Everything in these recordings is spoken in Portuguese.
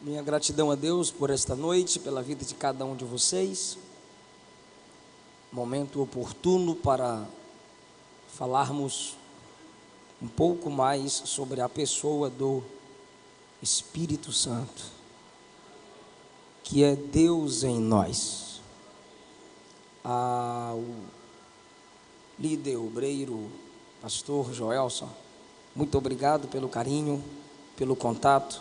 Minha gratidão a Deus por esta noite, pela vida de cada um de vocês. Momento oportuno para falarmos um pouco mais sobre a pessoa do Espírito Santo, que é Deus em nós. O líder, obreiro, pastor Joelson, muito obrigado pelo carinho, pelo contato.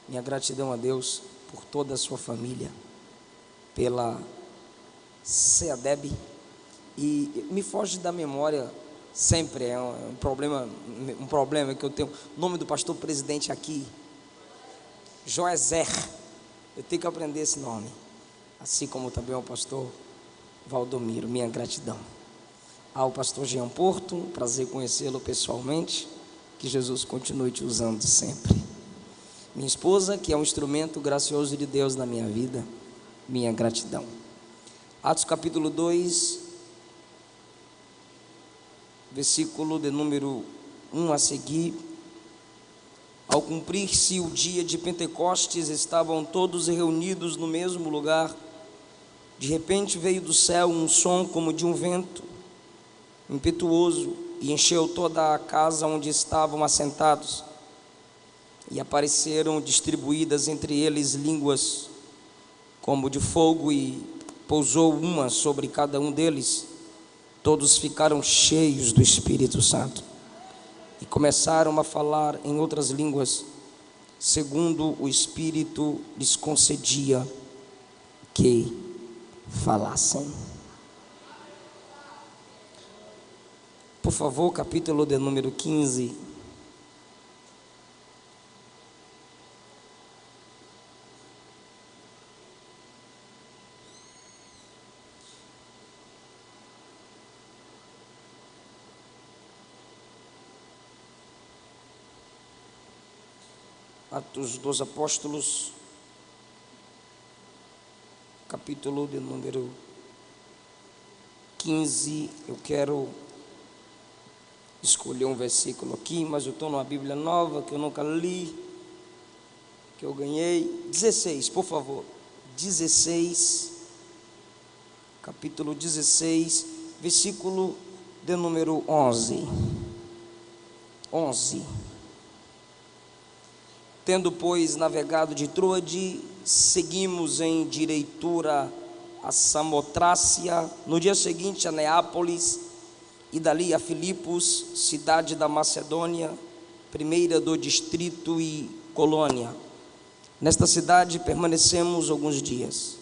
Minha gratidão a Deus por toda a sua família, pela CEADEB, e me foge da memória sempre, é um problema que eu tenho, o nome do pastor presidente aqui, Joezer, eu tenho que aprender esse nome, assim como também o pastor Valdomiro. Minha gratidão ao pastor Jean Porto, prazer conhecê-lo pessoalmente, que Jesus continue te usando sempre. Minha esposa, que é um instrumento gracioso de Deus na minha vida, minha gratidão. Atos capítulo 2, versículo de número 1 a seguir. Ao cumprir-se o dia de Pentecostes, estavam todos reunidos no mesmo lugar. De repente veio do céu um som como de um vento impetuoso e encheu toda a casa onde estavam assentados. E apareceram distribuídas entre eles línguas como de fogo, e pousou uma sobre cada um deles. Todos ficaram cheios do Espírito Santo e começaram a falar em outras línguas, segundo o Espírito lhes concedia que falassem. Por favor, capítulo de número 15. Atos dos Apóstolos, capítulo de número 15. Eu quero escolher um versículo aqui, mas eu estou numa Bíblia nova que eu nunca li, que eu ganhei. 16, por favor. 16, capítulo 16, versículo de número 11. 11. Tendo, pois, navegado de Troade, seguimos em direitura a Samotrácia, no dia seguinte a Neápolis, e dali a Filipos, cidade da Macedônia, primeira do distrito e colônia. Nesta cidade permanecemos alguns dias.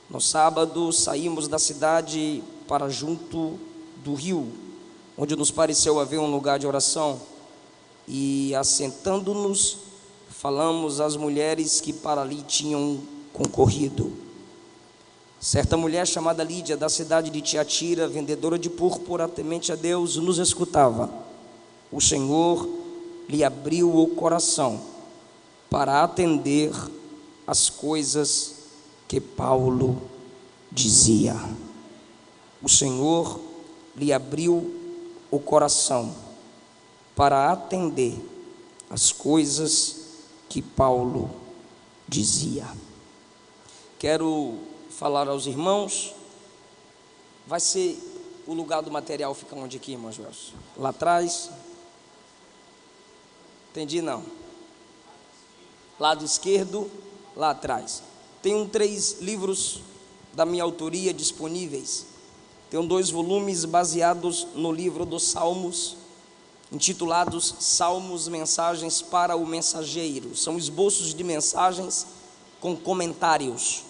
No sábado saímos da cidade para junto do rio, onde nos pareceu haver um lugar de oração, e assentando-nos, falamos às mulheres que para ali tinham concorrido. Certa mulher chamada Lídia, da cidade de Tiatira, vendedora de púrpura, temente a Deus, nos escutava. O Senhor lhe abriu o coração para atender às coisas que Paulo dizia. O Senhor lhe abriu o coração para atender às coisas que Paulo dizia. Quero falar aos irmãos. Vai ser o lugar do material, fica onde aqui, irmão Joelson? Lá atrás? Entendi, não. Lado esquerdo, lá atrás. Tenho 3 livros da minha autoria disponíveis. Tenho 2 volumes baseados no livro dos Salmos, intitulados Salmos, Mensagens para o Mensageiro. São esboços de mensagens com comentários,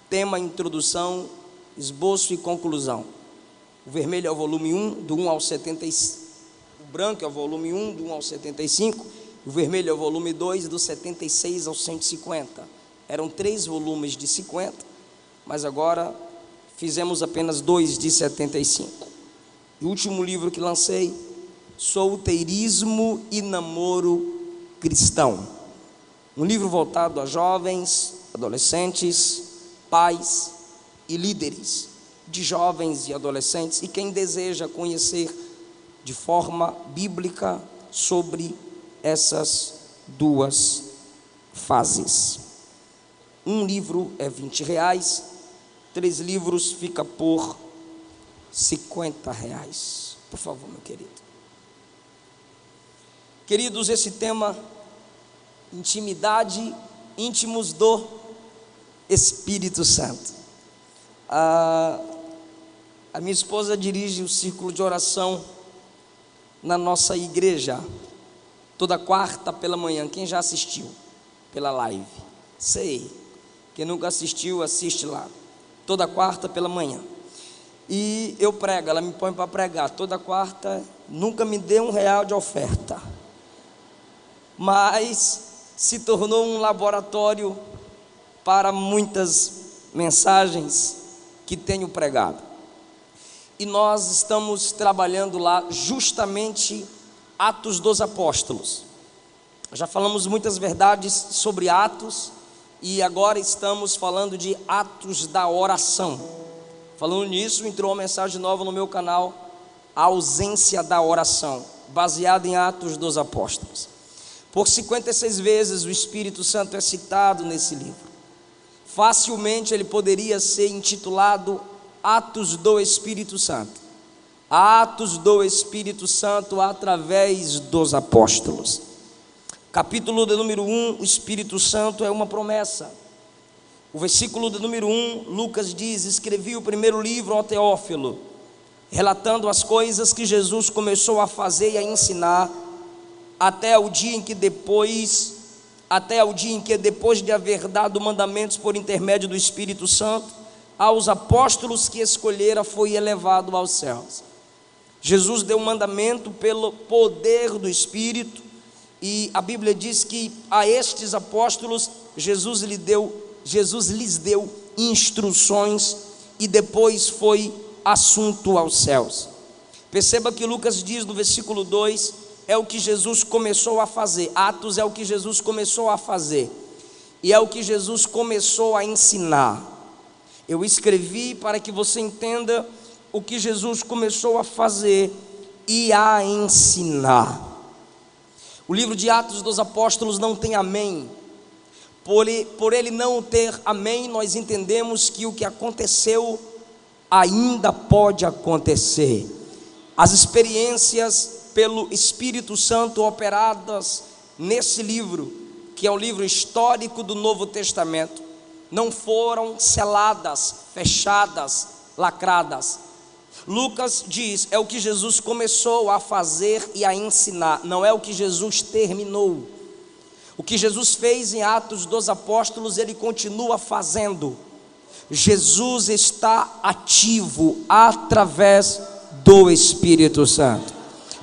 tema, introdução, esboço e conclusão. O vermelho é o volume 1, do 1 ao 75, o branco é o volume 1, do 1 ao 75, o vermelho é o volume 2, do 76 ao 150. Eram 3 volumes de 50, mas agora fizemos apenas 2 de 75. E o último livro que lancei, Solteirismo e Namoro Cristão, um livro voltado a jovens, adolescentes, pais e líderes de jovens e adolescentes, e quem deseja conhecer de forma bíblica sobre essas 2 fases. Um livro é R$20, 3 livros fica por R$50. Por favor, meu querido. Queridos, esse tema, intimidade, íntimos do Espírito Santo. A minha esposa dirige o círculo de oração na nossa igreja, toda quarta pela manhã. Quem já assistiu pela live? Sei. Quem nunca assistiu, assiste lá. Toda quarta pela manhã. E eu prego, ela me põe para pregar. Toda quarta, nunca me deu R$1 de oferta. Mas se tornou um laboratório para muitas mensagens que tenho pregado. E nós estamos trabalhando lá justamente Atos dos Apóstolos. Já falamos muitas verdades sobre Atos e agora estamos falando de Atos da oração. Falando nisso, entrou uma mensagem nova no meu canal, a ausência da oração, baseada em Atos dos Apóstolos. Por 56 vezes o Espírito Santo é citado nesse livro. Facilmente ele poderia ser intitulado Atos do Espírito Santo. Atos do Espírito Santo através dos apóstolos. Capítulo de número 1, o Espírito Santo é uma promessa. O versículo de número 1, Lucas diz: escrevi o primeiro livro ao Teófilo, relatando as coisas que Jesus começou a fazer e a ensinar, até o dia em que depois de haver dado mandamentos por intermédio do Espírito Santo, aos apóstolos que escolhera, foi elevado aos céus. Jesus deu mandamento pelo poder do Espírito, e a Bíblia diz que a estes apóstolos Jesus lhes deu instruções, e depois foi assunto aos céus. Perceba que Lucas diz no versículo 2, é o que Jesus começou a fazer. Atos é o que Jesus começou a fazer, e é o que Jesus começou a ensinar. Eu escrevi para que você entenda o que Jesus começou a fazer e a ensinar. O livro de Atos dos Apóstolos não tem amém. Por ele não ter amém, nós entendemos que o que aconteceu ainda pode acontecer. As experiências pelo Espírito Santo operadas nesse livro, que é o livro histórico do Novo Testamento, não foram seladas, fechadas, lacradas. Lucas diz, é o que Jesus começou a fazer e a ensinar, não é o que Jesus terminou. O que Jesus fez em Atos dos Apóstolos, ele continua fazendo. Jesus está ativo através do Espírito Santo.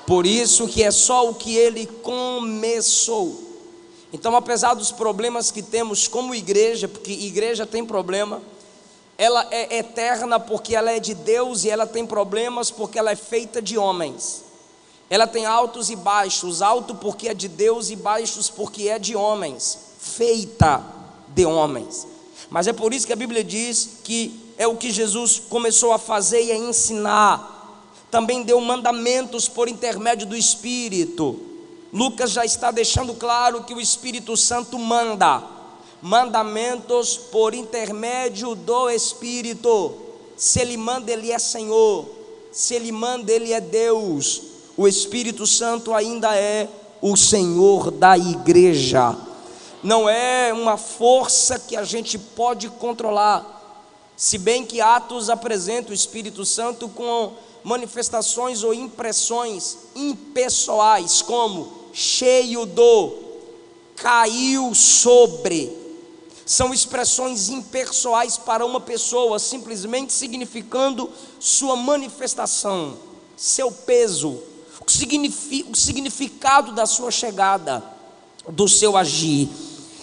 Por isso que é só o que ele começou. Então, apesar dos problemas que temos como igreja, porque igreja tem problema, ela é eterna porque ela é de Deus, e ela tem problemas porque ela é feita de homens. Ela tem altos e baixos, alto porque é de Deus e baixos porque é de homens, feita de homens. Mas é por isso que a Bíblia diz que é o que Jesus começou a fazer e a ensinar. Também deu mandamentos por intermédio do Espírito. Lucas já está deixando claro que o Espírito Santo manda. Mandamentos por intermédio do Espírito. Se ele manda, ele é Senhor. Se ele manda, ele é Deus. O Espírito Santo ainda é o Senhor da igreja. Não é uma força que a gente pode controlar. Se bem que Atos apresenta o Espírito Santo com manifestações ou impressões impessoais, como cheio do, caiu sobre. São expressões impessoais para uma pessoa, simplesmente significando sua manifestação, seu peso, o significado da sua chegada, do seu agir.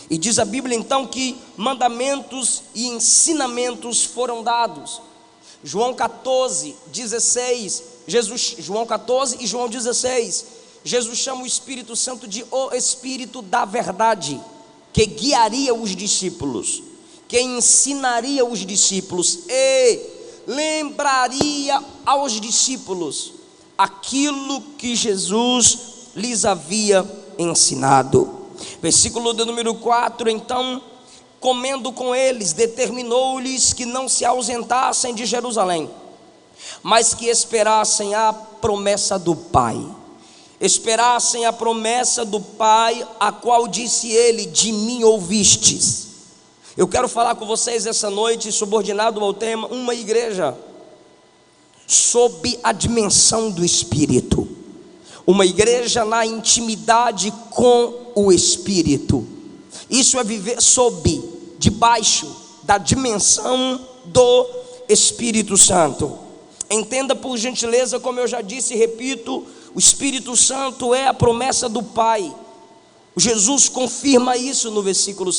E diz a Bíblia então que mandamentos e ensinamentos foram dados. João 14, 16, João 14 e João 16, Jesus chama o Espírito Santo de o Espírito da verdade, que guiaria os discípulos, que ensinaria os discípulos e lembraria aos discípulos aquilo que Jesus lhes havia ensinado. Versículo de número 4, então, comendo com eles, determinou-lhes que não se ausentassem de Jerusalém, mas que esperassem a promessa do Pai. Esperassem a promessa do Pai, a qual disse ele: de mim ouvistes. Eu quero falar com vocês essa noite, subordinado ao tema, uma igreja sob a dimensão do Espírito. Uma igreja na intimidade com o Espírito. Isso é viver debaixo da dimensão do Espírito Santo. Entenda por gentileza, como eu já disse e repito, o Espírito Santo é a promessa do Pai. Jesus confirma isso no versículo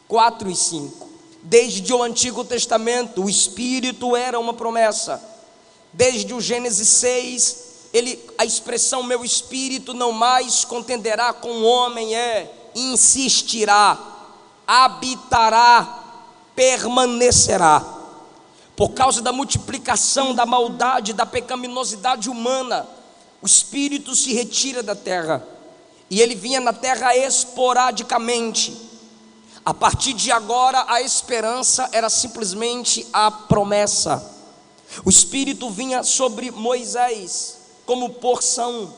4 e 5. Desde o Antigo Testamento, o Espírito era uma promessa. Desde o Gênesis 6, a expressão meu Espírito não mais contenderá com o homem, insistirá, habitará, permanecerá. Por causa da multiplicação da maldade, da pecaminosidade humana, o Espírito se retira da terra, e ele vinha na terra esporadicamente. A partir de agora, a esperança era simplesmente a promessa. O Espírito vinha sobre Moisés como porção,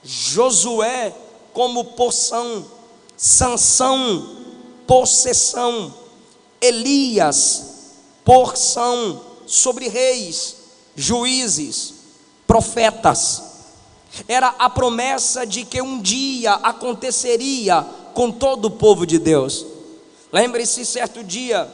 Josué como porção, Sansão, possessão, Elias, porção, sobre reis, juízes, profetas. Era a promessa de que um dia aconteceria com todo o povo de Deus. Lembre-se, certo dia,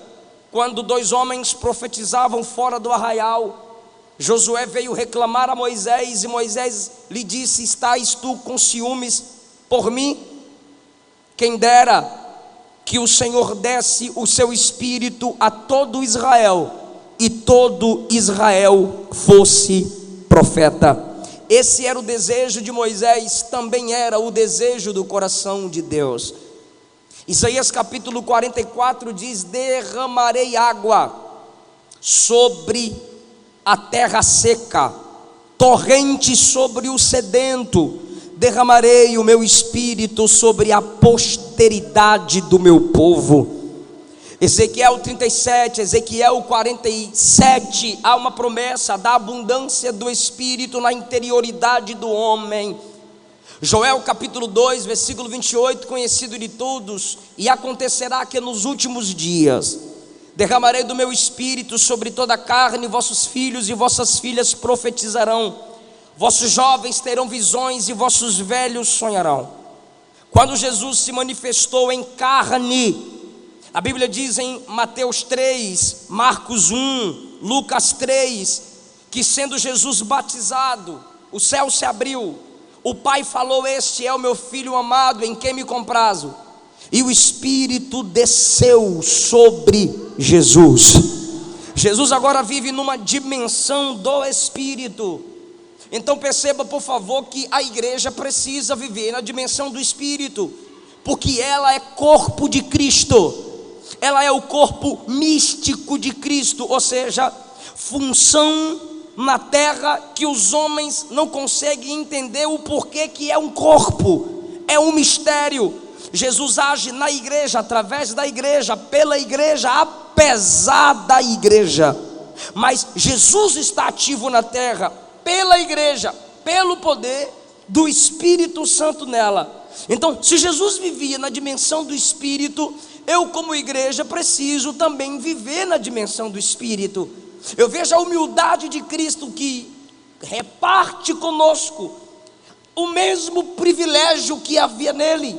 quando 2 homens profetizavam fora do arraial, Josué veio reclamar a Moisés, e Moisés lhe disse: estás tu com ciúmes por mim? Quem dera que o Senhor desse o seu Espírito a todo Israel, e todo Israel fosse profeta. Esse era o desejo de Moisés, também era o desejo do coração de Deus. Isaías capítulo 44 diz: derramarei água sobre a terra seca, torrente sobre o sedento, derramarei o meu Espírito sobre a posteridade do meu povo. Ezequiel 37, Ezequiel 47, há uma promessa da abundância do Espírito na interioridade do homem. Joel capítulo 2, versículo 28, conhecido de todos: e acontecerá que nos últimos dias derramarei do meu Espírito sobre toda a carne, vossos filhos e vossas filhas profetizarão, vossos jovens terão visões e vossos velhos sonharão. Quando Jesus se manifestou em carne, a Bíblia diz em Mateus 3, Marcos 1, Lucas 3, que sendo Jesus batizado, o céu se abriu, o Pai falou: este é o meu Filho amado, em quem me comprazo. E o Espírito desceu sobre Jesus. Jesus agora vive numa dimensão do Espírito. Então perceba, por favor, que a igreja precisa viver na dimensão do Espírito, porque ela é corpo de Cristo. Ela é o corpo místico de Cristo, ou seja, função na terra que os homens não conseguem entender o porquê que é um corpo, é um mistério. Jesus age na igreja, através da igreja, pela igreja, apesar da igreja, mas Jesus está ativo na terra, pela igreja, pelo poder do Espírito Santo nela. Então, se Jesus vivia na dimensão do Espírito, eu como igreja preciso também viver na dimensão do Espírito. Eu vejo a humildade de Cristo, que reparte conosco o mesmo privilégio que havia nele,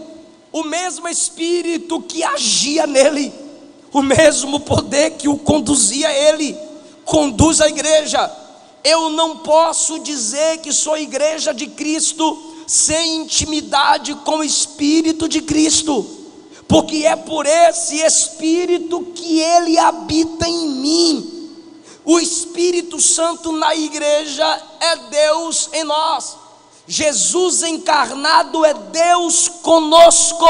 o mesmo Espírito que agia nele, o mesmo poder que o conduzia a ele, conduz a igreja. Eu não posso dizer que sou igreja de Cristo sem intimidade com o Espírito de Cristo, porque é por esse Espírito que ele habita em mim. O Espírito Santo na igreja é Deus em nós. Jesus encarnado é Deus conosco.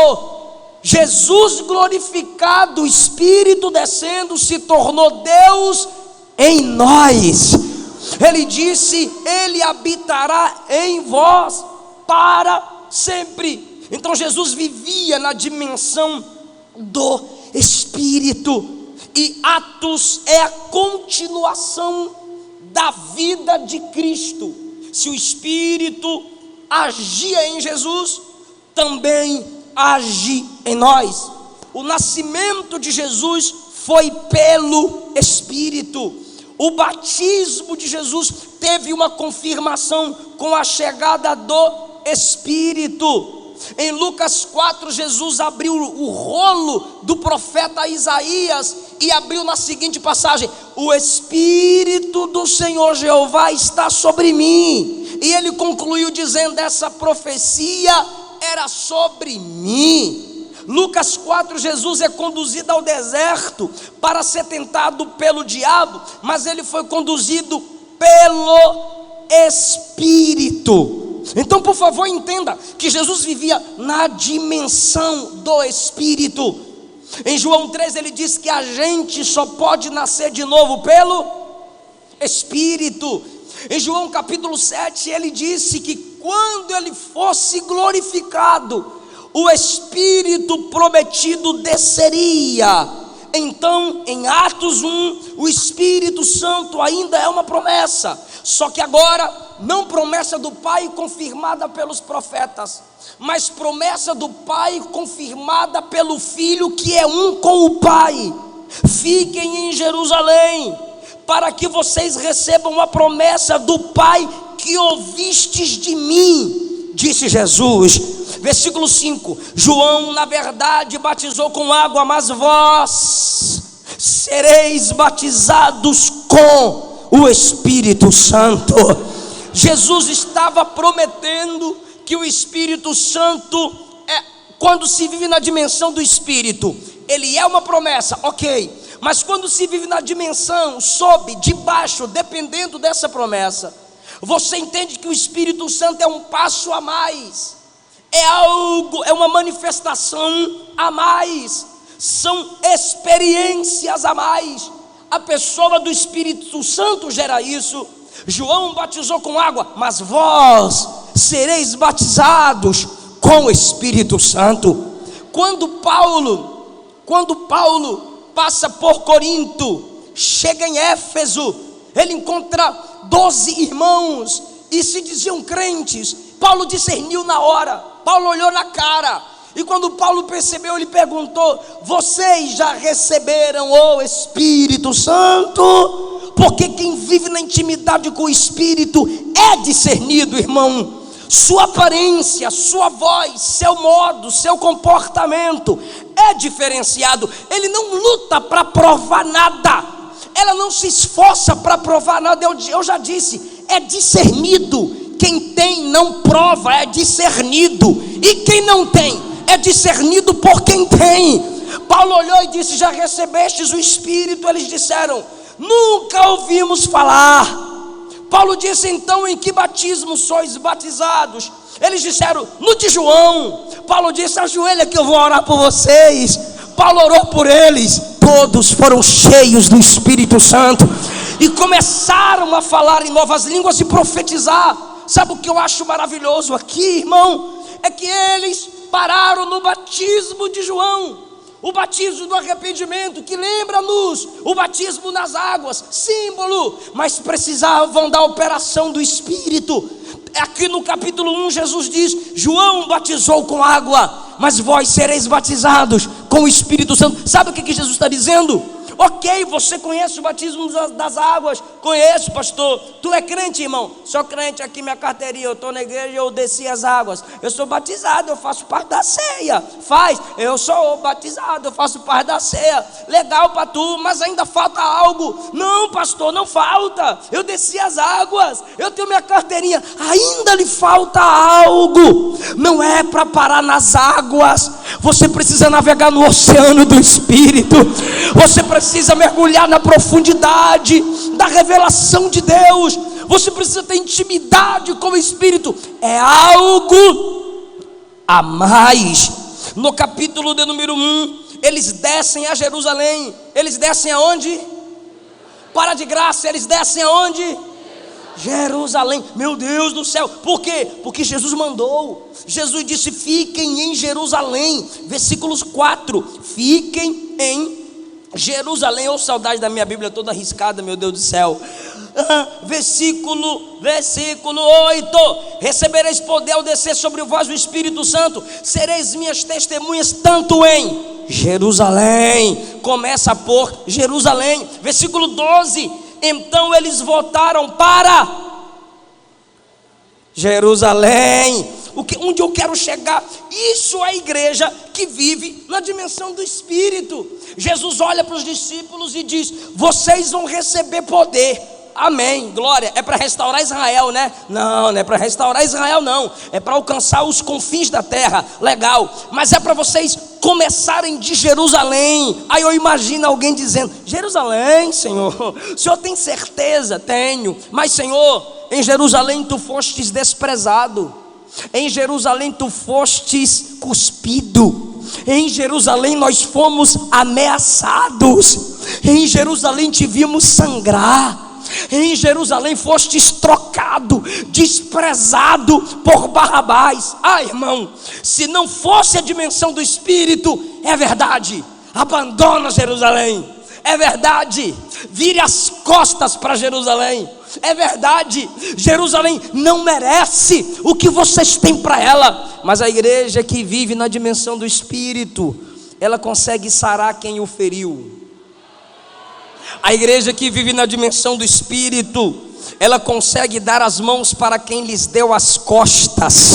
Jesus glorificado, o Espírito descendo, se tornou Deus em nós. Ele disse: ele habitará em vós para sempre. Então Jesus vivia na dimensão do Espírito. E Atos é a continuação da vida de Cristo. Se o Espírito agia em Jesus, também age em nós. O nascimento de Jesus foi pelo Espírito. O batismo de Jesus teve uma confirmação com a chegada do Espírito. Em Lucas 4, Jesus abriu o rolo do profeta Isaías e abriu na seguinte passagem: o Espírito do Senhor Jeová está sobre mim. E ele concluiu dizendo: essa profecia era sobre mim. Lucas 4, Jesus é conduzido ao deserto para ser tentado pelo diabo, mas ele foi conduzido pelo Espírito. Então, por favor, entenda que Jesus vivia na dimensão do Espírito. Em João 3 ele diz que a gente só pode nascer de novo pelo Espírito. Em João capítulo 7 ele disse que quando ele fosse glorificado, o Espírito prometido desceria. Então, em Atos 1, o Espírito Santo ainda é uma promessa, só que agora não promessa do Pai confirmada pelos profetas, mas promessa do Pai confirmada pelo Filho, que é um com o Pai. Fiquem em Jerusalém, para que vocês recebam a promessa do Pai que ouvistes de mim, disse Jesus. Versículo 5: João na verdade batizou com água, mas vós sereis batizados com o Espírito Santo. Jesus estava prometendo que o Espírito Santo, quando se vive na dimensão do Espírito, ele é uma promessa, ok, mas quando se vive na dimensão, sob, debaixo, dependendo dessa promessa, você entende que o Espírito Santo é um passo a mais, é algo, é uma manifestação a mais, são experiências a mais. A pessoa do Espírito Santo gera isso. João batizou com água, mas vós sereis batizados com o Espírito Santo. Quando Paulo passa por Corinto, chega em Éfeso, ele encontra 12 irmãos e se diziam crentes. Paulo discerniu na hora, Paulo olhou na cara, e quando Paulo percebeu, ele perguntou: vocês já receberam o Espírito Santo? Porque quem vive na intimidade com o Espírito é discernido, irmão. Sua aparência, sua voz, seu modo, seu comportamento é diferenciado. Ele não luta para provar nada, ela não se esforça para provar nada. Eu já disse, é discernido. Quem tem não prova, é discernido. E quem não tem, é discernido por quem tem. Paulo olhou e disse: já recebestes o Espírito? Eles disseram: nunca ouvimos falar. Paulo disse: então em que batismo sois batizados? Eles disseram: no de João. Paulo disse: ajoelha que eu vou orar por vocês. Paulo orou por eles, todos foram cheios do Espírito Santo e começaram a falar em novas línguas e profetizar. Sabe o que eu acho maravilhoso aqui, irmão? É que eles pararam no batismo de João, o batismo do arrependimento, que lembra-nos o batismo nas águas, símbolo, mas precisavam da operação do Espírito. Aqui no capítulo 1 Jesus diz: João batizou com água, mas vós sereis batizados com o Espírito Santo. Sabe o que Jesus está dizendo? Ok, você conhece o batismo das águas? Conheço, pastor. Tu é crente, irmão? Sou crente, aqui minha carteirinha, eu estou na igreja e eu desci as águas. Eu sou batizado, eu faço parte da ceia. Eu sou batizado, eu faço parte da ceia. Legal para tu, mas ainda falta algo. Não, pastor, não falta. Eu desci as águas, eu tenho minha carteirinha. Ainda lhe falta algo. Não é para parar nas águas. Você precisa navegar no oceano do Espírito. Você precisa mergulhar na profundidade da revelação de Deus. Você precisa ter intimidade com o Espírito. É algo a mais. No capítulo de número 1, eles descem a Jerusalém. Eles descem aonde? Para de graça, eles descem aonde? Jerusalém. Meu Deus do céu, por quê? Porque Jesus mandou. Jesus disse: fiquem em Jerusalém. Versículos 4: fiquem em Jerusalém. Ou saudade da minha Bíblia toda arriscada, meu Deus do céu. Versículo 8: recebereis poder ao descer sobre vós o Espírito Santo, sereis minhas testemunhas tanto em Jerusalém. Começa por Jerusalém. Versículo 12: então eles voltaram para Jerusalém. Onde eu quero chegar? Isso é a igreja que vive na dimensão do Espírito. Jesus olha para os discípulos e diz: vocês vão receber poder. Amém, glória. É para restaurar Israel, né? Não é para restaurar Israel, não. É para alcançar os confins da terra. Legal, mas é para vocês começarem de Jerusalém. Aí eu imagino alguém dizendo: Jerusalém, Senhor, o Senhor tem certeza? Tenho. Mas Senhor, em Jerusalém tu fostes desprezado, em Jerusalém tu fostes cuspido, em Jerusalém nós fomos ameaçados, em Jerusalém te vimos sangrar, em Jerusalém fostes trocado, desprezado por Barrabás. Irmão, se não fosse a dimensão do Espírito, é verdade, abandona Jerusalém. É verdade, vire as costas para Jerusalém. É verdade, Jerusalém não merece o que vocês têm para ela. Mas a igreja que vive na dimensão do Espírito, ela consegue sarar quem o feriu. A igreja que vive na dimensão do Espírito, ela consegue dar as mãos para quem lhes deu as costas.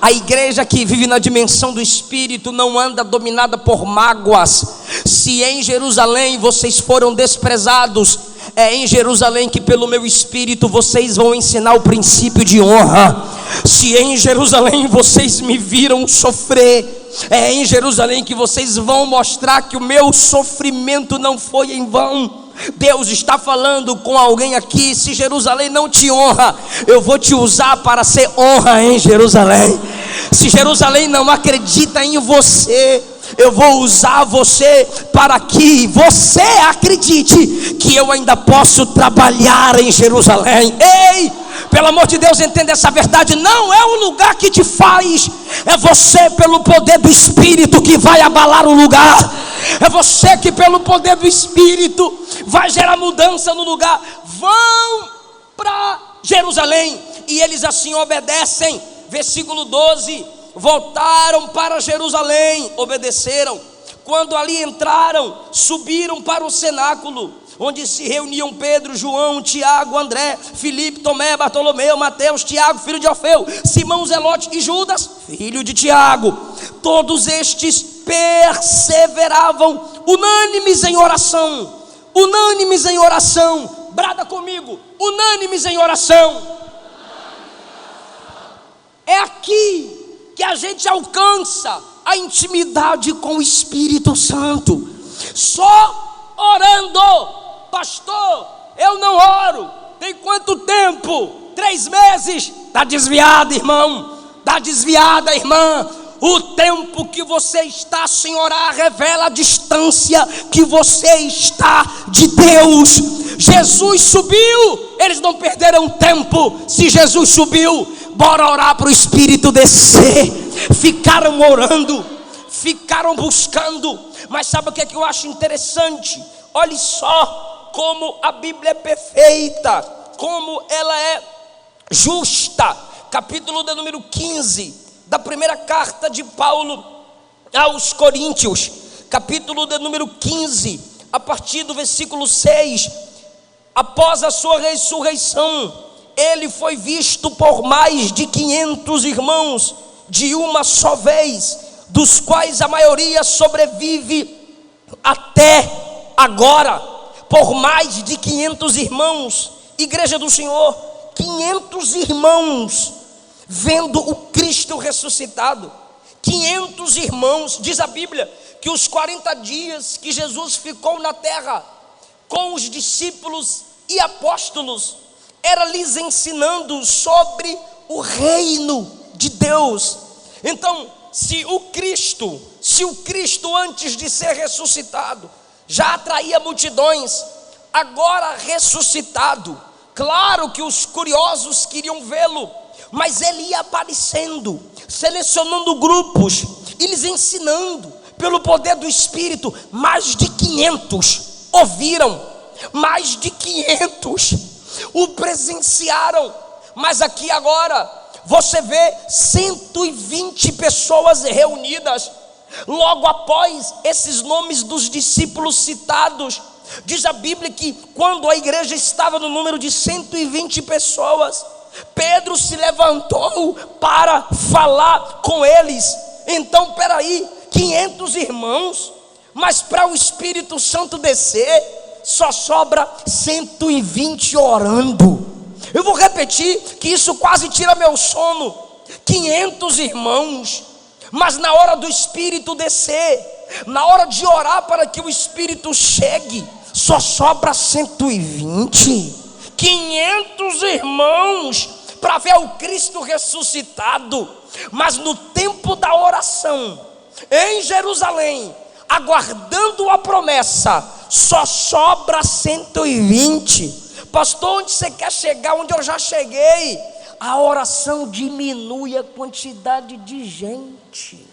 A igreja que vive na dimensão do Espírito não anda dominada por mágoas. Se em Jerusalém vocês foram desprezados, é em Jerusalém que pelo meu Espírito vocês vão ensinar o princípio de honra. Se em Jerusalém vocês me viram sofrer, é em Jerusalém que vocês vão mostrar que o meu sofrimento não foi em vão. Deus está falando com alguém aqui: se Jerusalém não te honra, eu vou te usar para ser honra em Jerusalém. Se Jerusalém não acredita em você, eu vou usar você para que você acredite que eu ainda posso trabalhar em Jerusalém. Ei, pelo amor de Deus, entenda essa verdade. Não é o lugar que te faz, é você pelo poder do Espírito que vai abalar o lugar. É você que pelo poder do Espírito vai gerar mudança no lugar. Vão para Jerusalém. E eles assim obedecem. Versículo 12: voltaram para Jerusalém, obedeceram. Quando ali entraram, subiram para o cenáculo, onde se reuniam Pedro, João, Tiago, André, Filipe, Tomé, Bartolomeu, Mateus, Tiago, filho de Alfeu, Simão Zelote e Judas, filho de Tiago. Todos estes perseveravam unânimes em oração. Unânimes em oração. Brada comigo: unânimes em oração. É aqui que a gente alcança a intimidade com o Espírito Santo. Só orando. Pastor, eu não oro. Tem quanto tempo? 3 meses. Está desviado, irmão. Está desviada, irmã. O tempo que você está sem orar revela a distância que você está de Deus. Jesus subiu, eles não perderam tempo. Se Jesus subiu, bora orar para o Espírito descer. Ficaram orando, ficaram buscando. Mas sabe o que é que eu acho interessante? Olhe só como a Bíblia é perfeita, como ela é justa. Capítulo de número 15 da primeira carta de Paulo aos Coríntios, capítulo de número 15, a partir do versículo 6. Após a sua ressurreição, ele foi visto por mais de 500 irmãos de uma só vez, dos quais a maioria sobrevive até agora. Por mais de 500 irmãos, igreja do Senhor, 500 irmãos vendo o Cristo ressuscitado. 500 irmãos. Diz a Bíblia que os 40 dias que Jesus ficou na terra com os discípulos e apóstolos, era lhes ensinando sobre o reino de Deus. Então, se o Cristo antes de ser ressuscitado já atraía multidões, agora ressuscitado, claro que os curiosos queriam vê-lo, mas ele ia aparecendo, selecionando grupos e lhes ensinando. pelo poder do Espírito, mais de 500 ouviram, mais de 500 o presenciaram. Mas aqui agora você vê 120 pessoas reunidas. Logo após esses nomes dos discípulos citados, diz a Bíblia que quando a igreja estava no número de 120 pessoas, Pedro se levantou para falar com eles. Então, peraí, 500 irmãos, mas para o Espírito Santo descer, só sobra 120 orando. Eu vou repetir, que isso quase tira meu sono. 500 irmãos, mas na hora do Espírito descer, na hora de orar para que o Espírito chegue, só sobra 120. 500 irmãos para ver o Cristo ressuscitado. Mas no tempo da oração, em Jerusalém, aguardando a promessa, só sobra 120. Pastor, onde você quer chegar? Onde eu já cheguei. A oração diminui a quantidade de gente.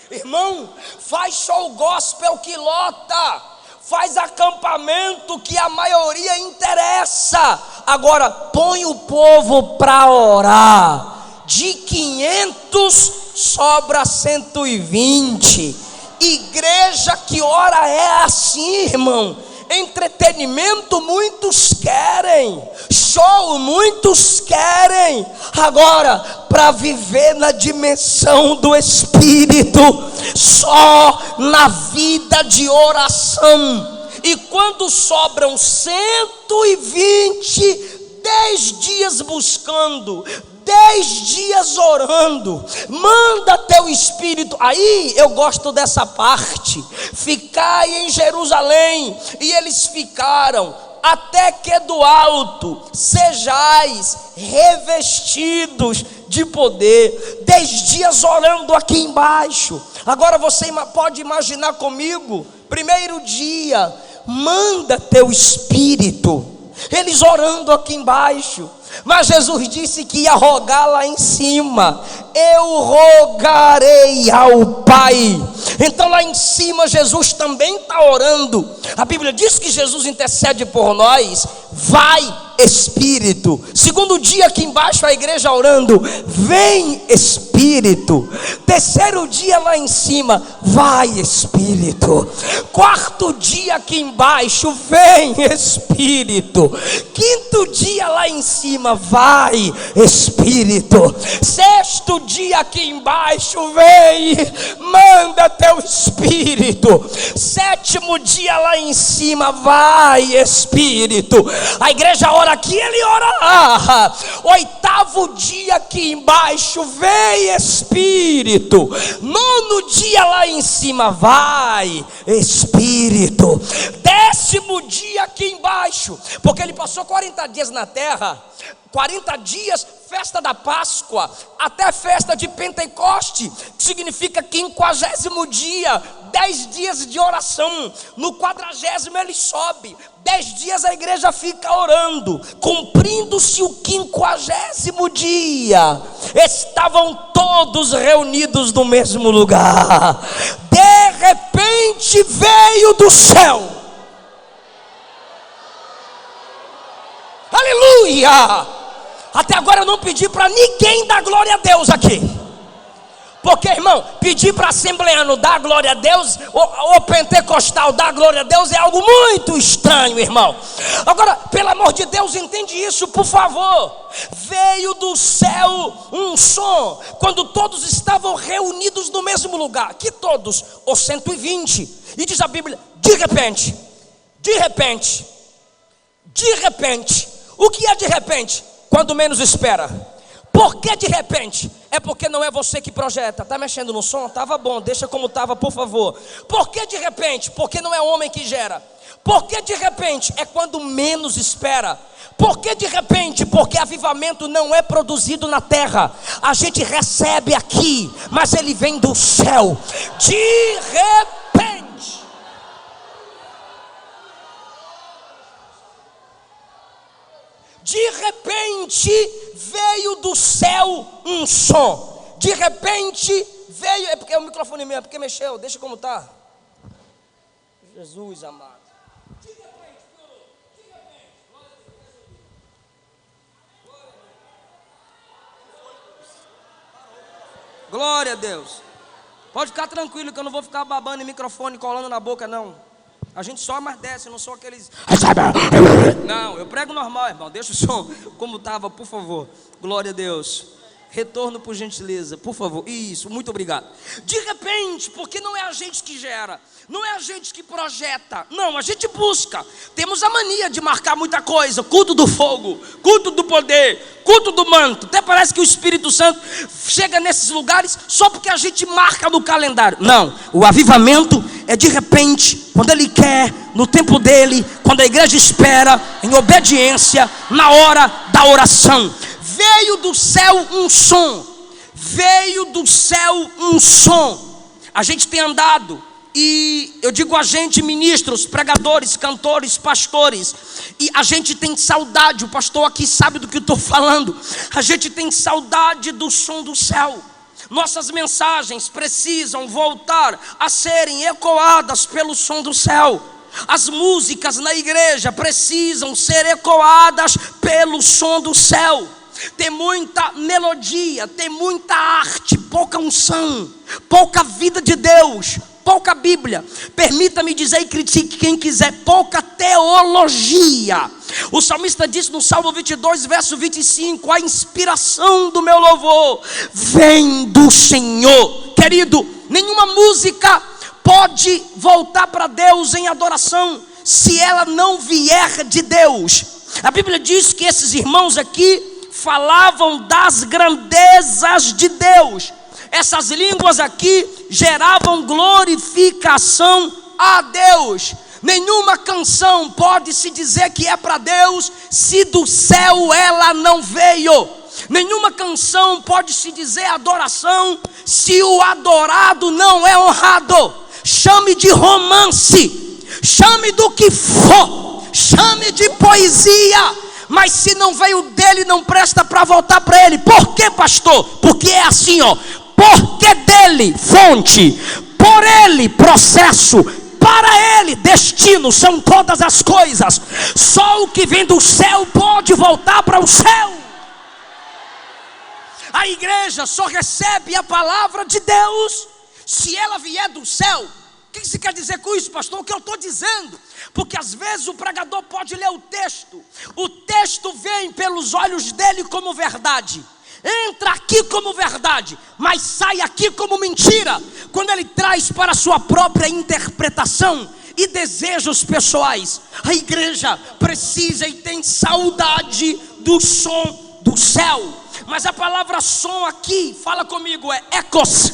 Irmão, faz show gospel que lota, faz acampamento que a maioria interessa. Agora põe o povo para orar. De 500 sobra 120. Igreja que ora é assim, irmão. Entretenimento muitos querem, show muitos querem. Agora, para viver na dimensão do Espírito, só na vida de oração. E quando sobram 120, 10 dias buscando, 10 dias orando, manda teu Espírito. Aí eu gosto dessa parte. Ficai em Jerusalém. E eles ficaram até que do alto sejais revestidos de poder. 10 dias orando aqui embaixo. Agora você pode imaginar comigo. Primeiro dia, manda teu Espírito. Eles orando aqui embaixo. Mas Jesus disse que ia rogar lá em cima. Eu rogarei ao Pai. Então lá em cima Jesus também está orando. A Bíblia diz que Jesus intercede por nós. Vai Espírito. Segundo dia aqui embaixo a igreja orando. Vem Espírito. Terceiro dia lá em cima. Vai Espírito. Quarto dia aqui embaixo. Vem Espírito. Quinto dia lá em cima. Vai Espírito. Sexto dia aqui embaixo. Vem, manda teu Espírito. Sétimo dia lá em cima. Vai Espírito. A igreja ora aqui, ele ora lá. Oitavo dia aqui embaixo. Vem Espírito. Nono dia lá em cima. Vai Espírito. Décimo dia aqui embaixo, porque ele passou 40 dias na terra. 40 dias, festa da Páscoa, até festa de Pentecoste, que significa 50º dia, 10 dias de oração. No 40º ele sobe, 10 dias a igreja fica orando. Cumprindo-se o 50º dia, estavam todos reunidos no mesmo lugar. De repente veio do céu, aleluia. Até agora eu não pedi para ninguém dar glória a Deus aqui. Porque, irmão, pedir para assembleano dar glória a Deus, ou pentecostal dar glória a Deus, é algo muito estranho, irmão. Agora, pelo amor de Deus, entende isso, por favor. Veio do céu um som, quando todos estavam reunidos no mesmo lugar. Que todos, os 120. E diz a Bíblia, de repente. O que é de repente? Quando menos espera. Por que de repente? É porque não é você que projeta. Está mexendo no som? Estava bom, deixa como estava, por favor. Por que de repente? Porque não é homem que gera. Por que de repente? É quando menos espera. Por que de repente? Porque avivamento não é produzido na terra. A gente recebe aqui, mas ele vem do céu. De repente. De repente veio do céu um som. De repente veio, é porque é o microfone mesmo, é porque mexeu, deixa como está. Jesus amado. Glória a Deus. Pode ficar tranquilo que eu não vou ficar babando em microfone, colando na boca, não. A gente só mais desce, não sou aqueles... Não, eu prego normal, irmão. Deixa o som como estava, por favor. Glória a Deus. Retorno por gentileza, por favor. Isso, muito obrigado. De repente, porque não é a gente que gera, não é a gente que projeta, não, a gente busca. Temos a mania de marcar muita coisa: culto do fogo, culto do poder, culto do manto. Até parece que o Espírito Santo chega nesses lugares só porque a gente marca no calendário. Não, o avivamento é de repente, quando Ele quer, no tempo dEle, quando a igreja espera, em obediência, na hora da oração. Veio do céu um som, veio do céu um som. A gente tem andado, e eu digo a gente, ministros, pregadores, cantores, pastores, e a gente tem saudade, o pastor aqui sabe do que eu estou falando, a gente tem saudade do som do céu. Nossas mensagens precisam voltar a serem ecoadas pelo som do céu. As músicas na igreja precisam ser ecoadas pelo som do céu. Tem muita melodia, tem muita arte, pouca unção, pouca vida de Deus, pouca Bíblia. Permita-me dizer, e critique quem quiser, pouca teologia. O salmista disse no Salmo 22, verso 25: a inspiração do meu louvor vem do Senhor. Querido, nenhuma música pode voltar para Deus em adoração se ela não vier de Deus. A Bíblia diz que esses irmãos aqui falavam das grandezas de Deus. Essas línguas aqui geravam glorificação a Deus. Nenhuma canção pode se dizer que é para Deus se do céu ela não veio. Nenhuma canção pode se dizer adoração se o adorado não é honrado. Chame de romance, chame do que for, chame de poesia, mas se não veio dele, não presta para voltar para ele. Por quê, pastor? Porque é assim, ó. Porque dele, fonte, por ele, processo, para ele, destino, são todas as coisas. Só o que vem do céu pode voltar para o céu. A igreja só recebe a palavra de Deus se ela vier do céu. O que você quer dizer com isso, pastor? O que eu estou dizendo? Porque às vezes o pregador pode ler o texto vem pelos olhos dele como verdade, entra aqui como verdade, mas sai aqui como mentira, quando ele traz para a sua própria interpretação e desejos pessoais. A igreja precisa e tem saudade do som do céu. Mas a palavra som aqui, fala comigo, é ecos.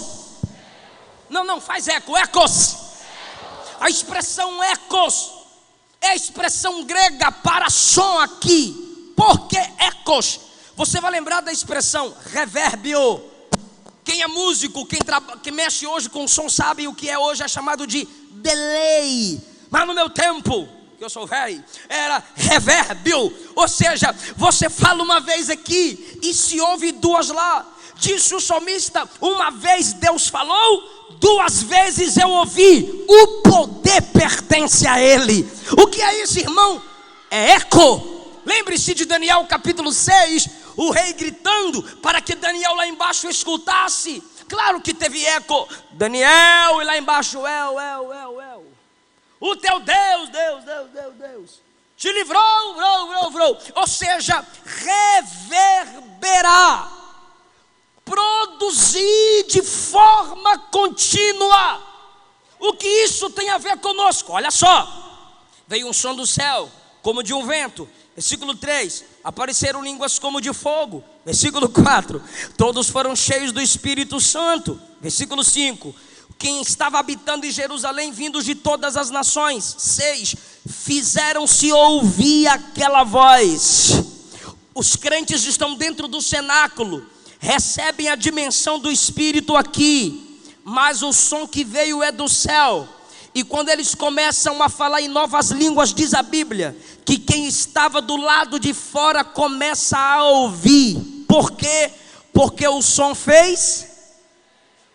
Não, faz eco, ecos. A expressão ecos é a expressão grega para som aqui. Por que ecos? Você vai lembrar da expressão revérbio. Quem é músico, quem mexe hoje com som sabe o que é hoje, é chamado de delay. Mas no meu tempo, que eu sou velho, era revérbio. Ou seja, você fala uma vez aqui e se ouve duas lá. Disse o salmista: uma vez Deus falou, duas vezes eu ouvi. O poder pertence a Ele. O que é isso, irmão? É eco. Lembre-se de Daniel capítulo 6, o rei gritando para que Daniel lá embaixo escutasse. Claro que teve eco. Daniel, e lá embaixo, o teu Deus te livrou, ou seja, reverberar, produzir de forma contínua. O que isso tem a ver conosco? Olha só, veio um som do céu como de um vento. Versículo 3, apareceram línguas como de fogo. Versículo 4, todos foram cheios do Espírito Santo. Versículo 5, quem estava habitando em Jerusalém, vindos de todas as nações. 6, fizeram-se ouvir aquela voz. Os crentes estão dentro do cenáculo, recebem a dimensão do Espírito aqui, mas o som que veio é do céu. E quando eles começam a falar em novas línguas, diz a Bíblia que quem estava do lado de fora começa a ouvir. Por quê? Porque o som fez.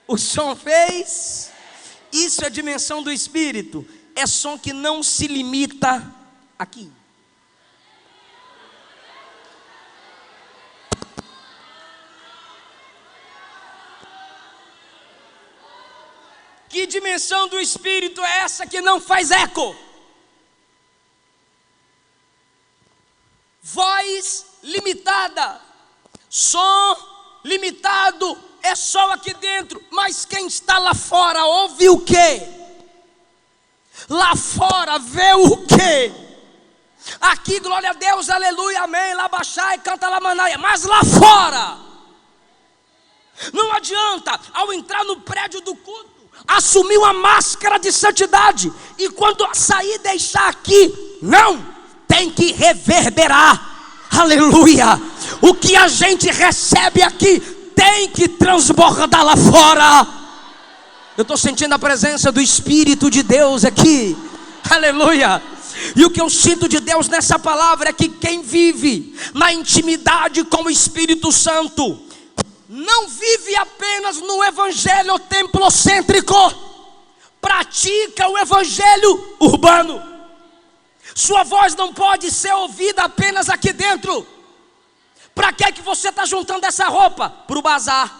O som fez. Isso é dimensão do Espírito. É som que não se limita aqui. Que dimensão do Espírito é essa que não faz eco? Voz limitada, som limitado, é só aqui dentro. Mas quem está lá fora ouve o quê? Lá fora vê o quê? Aqui, glória a Deus, aleluia, amém, lá baixar e canta lá manaia. Mas lá fora, não adianta, ao entrar no prédio do culto, assumir uma máscara de santidade, e quando sair e deixar aqui, não, tem que reverberar, aleluia. O que a gente recebe aqui tem que transbordar lá fora. Eu estou sentindo a presença do Espírito de Deus aqui, aleluia. E o que eu sinto de Deus nessa palavra é que quem vive na intimidade com o Espírito Santo não vive apenas no evangelho templocêntrico, pratica o evangelho urbano. Sua voz não pode ser ouvida apenas aqui dentro. Para que você está juntando essa roupa? Para o bazar.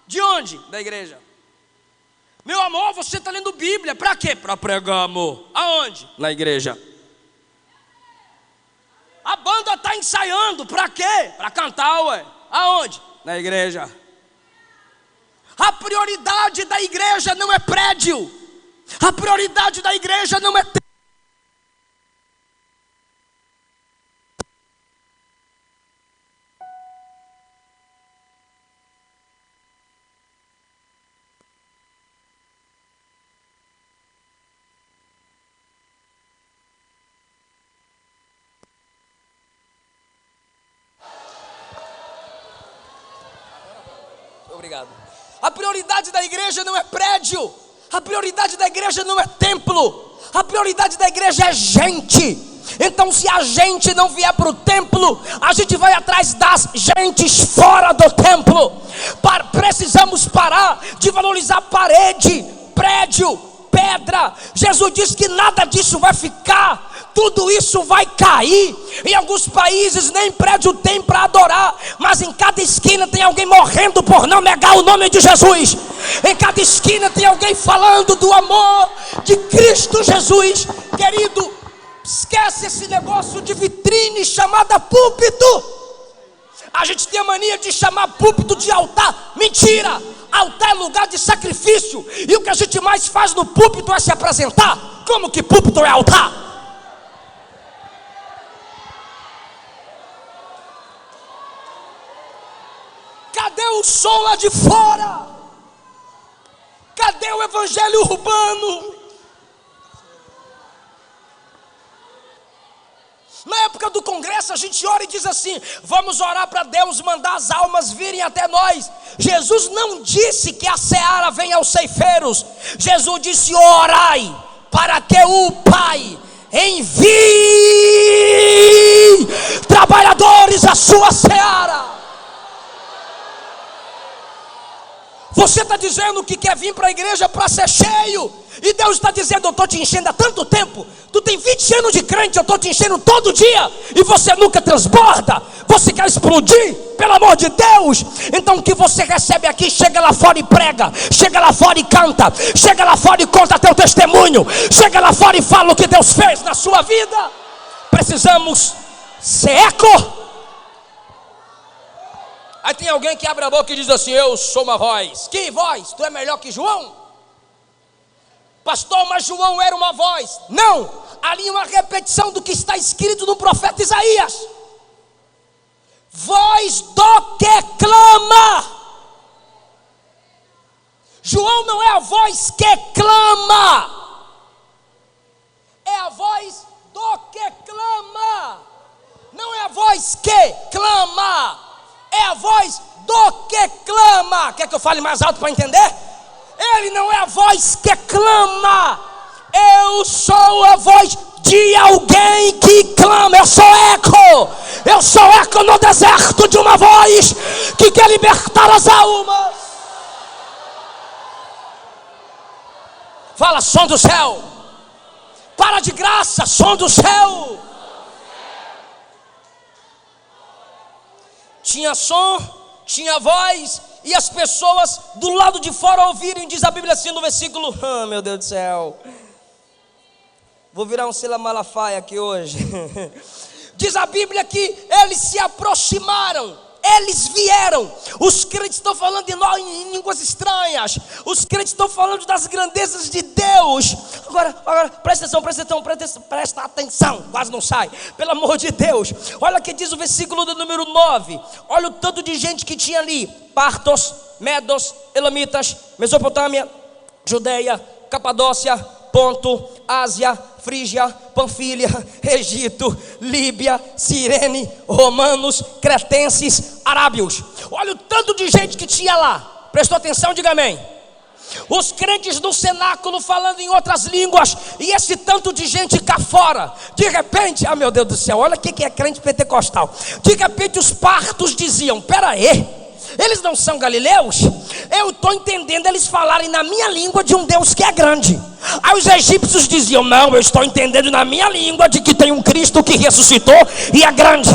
De onde? Da igreja. Meu amor, você está lendo Bíblia. Para quê? Para pregar, amor. Aonde? Na igreja. A banda está ensaiando. Para quê? Para cantar, ué. Aonde? Na igreja. A prioridade da igreja não é prédio. A prioridade da igreja não é tempo. Obrigado. A prioridade da igreja não é prédio. A prioridade da igreja não é templo. A prioridade da igreja é gente. Então, se a gente não vier para o templo, a gente vai atrás das gentes fora do templo. Precisamos parar de valorizar parede, prédio, pedra. Jesus disse que nada disso vai ficar. Tudo isso vai cair. Em alguns países nem prédio tem para adorar, mas em cada esquina tem alguém morrendo por não negar o nome de Jesus. Em cada esquina tem alguém falando do amor de Cristo Jesus. Querido, esquece esse negócio de vitrine chamada púlpito. A gente tem a mania de chamar púlpito de altar. Mentira! Altar é lugar de sacrifício. E o que a gente mais faz no púlpito é se apresentar. Como que púlpito é altar? Cadê o som lá de fora? Cadê o evangelho urbano? Na época do congresso a gente ora e diz assim: vamos orar para Deus mandar as almas virem até nós. Jesus não disse que a seara vem aos ceifeiros. Jesus disse: orai para que o Pai envie trabalhadores à sua seara. Você está dizendo que quer vir para a igreja para ser cheio, e Deus está dizendo: eu estou te enchendo há tanto tempo. Tu tem 20 anos de crente, eu estou te enchendo todo dia, e você nunca transborda. Você quer explodir, pelo amor de Deus. Então o que você recebe aqui, chega lá fora e prega, chega lá fora e canta, chega lá fora e conta teu testemunho, chega lá fora e fala o que Deus fez na sua vida. Precisamos ser eco. Aí tem alguém que abre a boca e diz assim: eu sou uma voz. Que voz? Tu é melhor que João? Pastor, mas João era uma voz. Não, ali é uma repetição do que está escrito no profeta Isaías. Voz do que clama. João não é a voz que clama, é a voz do que clama. Não é a voz que clama, é a voz do que clama. Quer que eu fale mais alto para entender? Ele não é a voz que clama. Eu sou a voz de alguém que clama. Eu sou eco. Eu sou eco no deserto de uma voz que quer libertar as almas. Fala, som do céu. Para de graça, som do céu. Tinha som, tinha voz, e as pessoas do lado de fora ouvirem. Diz a Bíblia assim no versículo, meu Deus do céu, vou virar um Sila Malafaia aqui hoje. Diz a Bíblia que eles se aproximaram, eles vieram. Os crentes estão falando em línguas estranhas. Os crentes estão falando das grandezas de Deus. Agora presta atenção. Quase não sai, pelo amor de Deus. Olha o que diz o versículo do número 9. Olha o tanto de gente que tinha ali: partos, medos, elamitas, Mesopotâmia, Judeia, Capadócia, Ponto, Ásia, Frígia, Panfilha, Egito, Líbia, Cirene, romanos, cretenses, arábios. Olha o tanto de gente que tinha lá. Prestou atenção? Diga amém. Os crentes no cenáculo falando em outras línguas, e esse tanto de gente cá fora. De repente, meu Deus do céu, olha o que é crente pentecostal. De repente os partos diziam: pera aí, eles não são galileus? Eu estou entendendo eles falarem na minha língua de um Deus que é grande. Aí os egípcios diziam: não, eu estou entendendo na minha língua de que tem um Cristo que ressuscitou e é grande.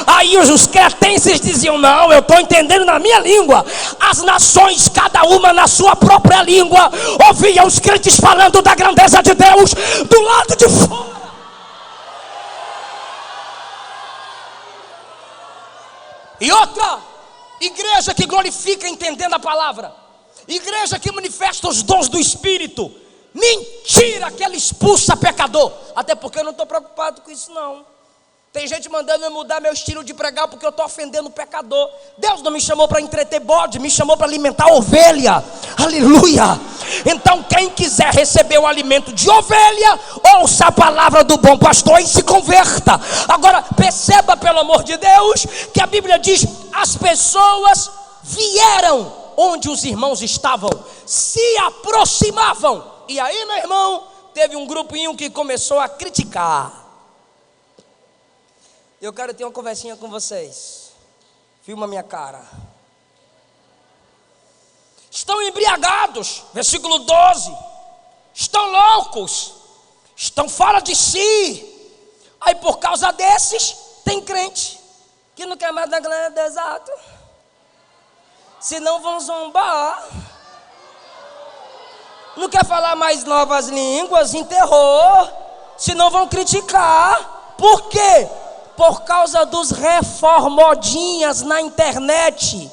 Aí os cretenses diziam: não, eu estou entendendo na minha língua. As nações, cada uma na sua própria língua, ouviam os crentes falando da grandeza de Deus do lado de fora. E outra, igreja que glorifica entendendo a palavra, igreja que manifesta os dons do Espírito. Mentira que ela expulsa pecador. Até porque eu não estou preocupado com isso não. Tem gente mandando eu mudar meu estilo de pregar porque eu estou ofendendo o pecador. Deus não me chamou para entreter bode, me chamou para alimentar ovelha. Aleluia. Então quem quiser receber o alimento de ovelha, ouça a palavra do bom pastor e se converta. Agora perceba, pelo amor de Deus, que a Bíblia diz: as pessoas vieram onde os irmãos estavam, se aproximavam. E aí, meu irmão, teve um grupinho que começou a criticar. Eu quero ter uma conversinha com vocês. Filma minha cara. Estão embriagados, versículo 12. Estão loucos, estão fora de si. Aí por causa desses, tem crente que não quer mais dar glória a Deus, exato. Senão vão zombar. Não quer falar mais novas línguas, enterrou. Senão vão criticar. Por quê? Por causa dos reformodinhas na internet,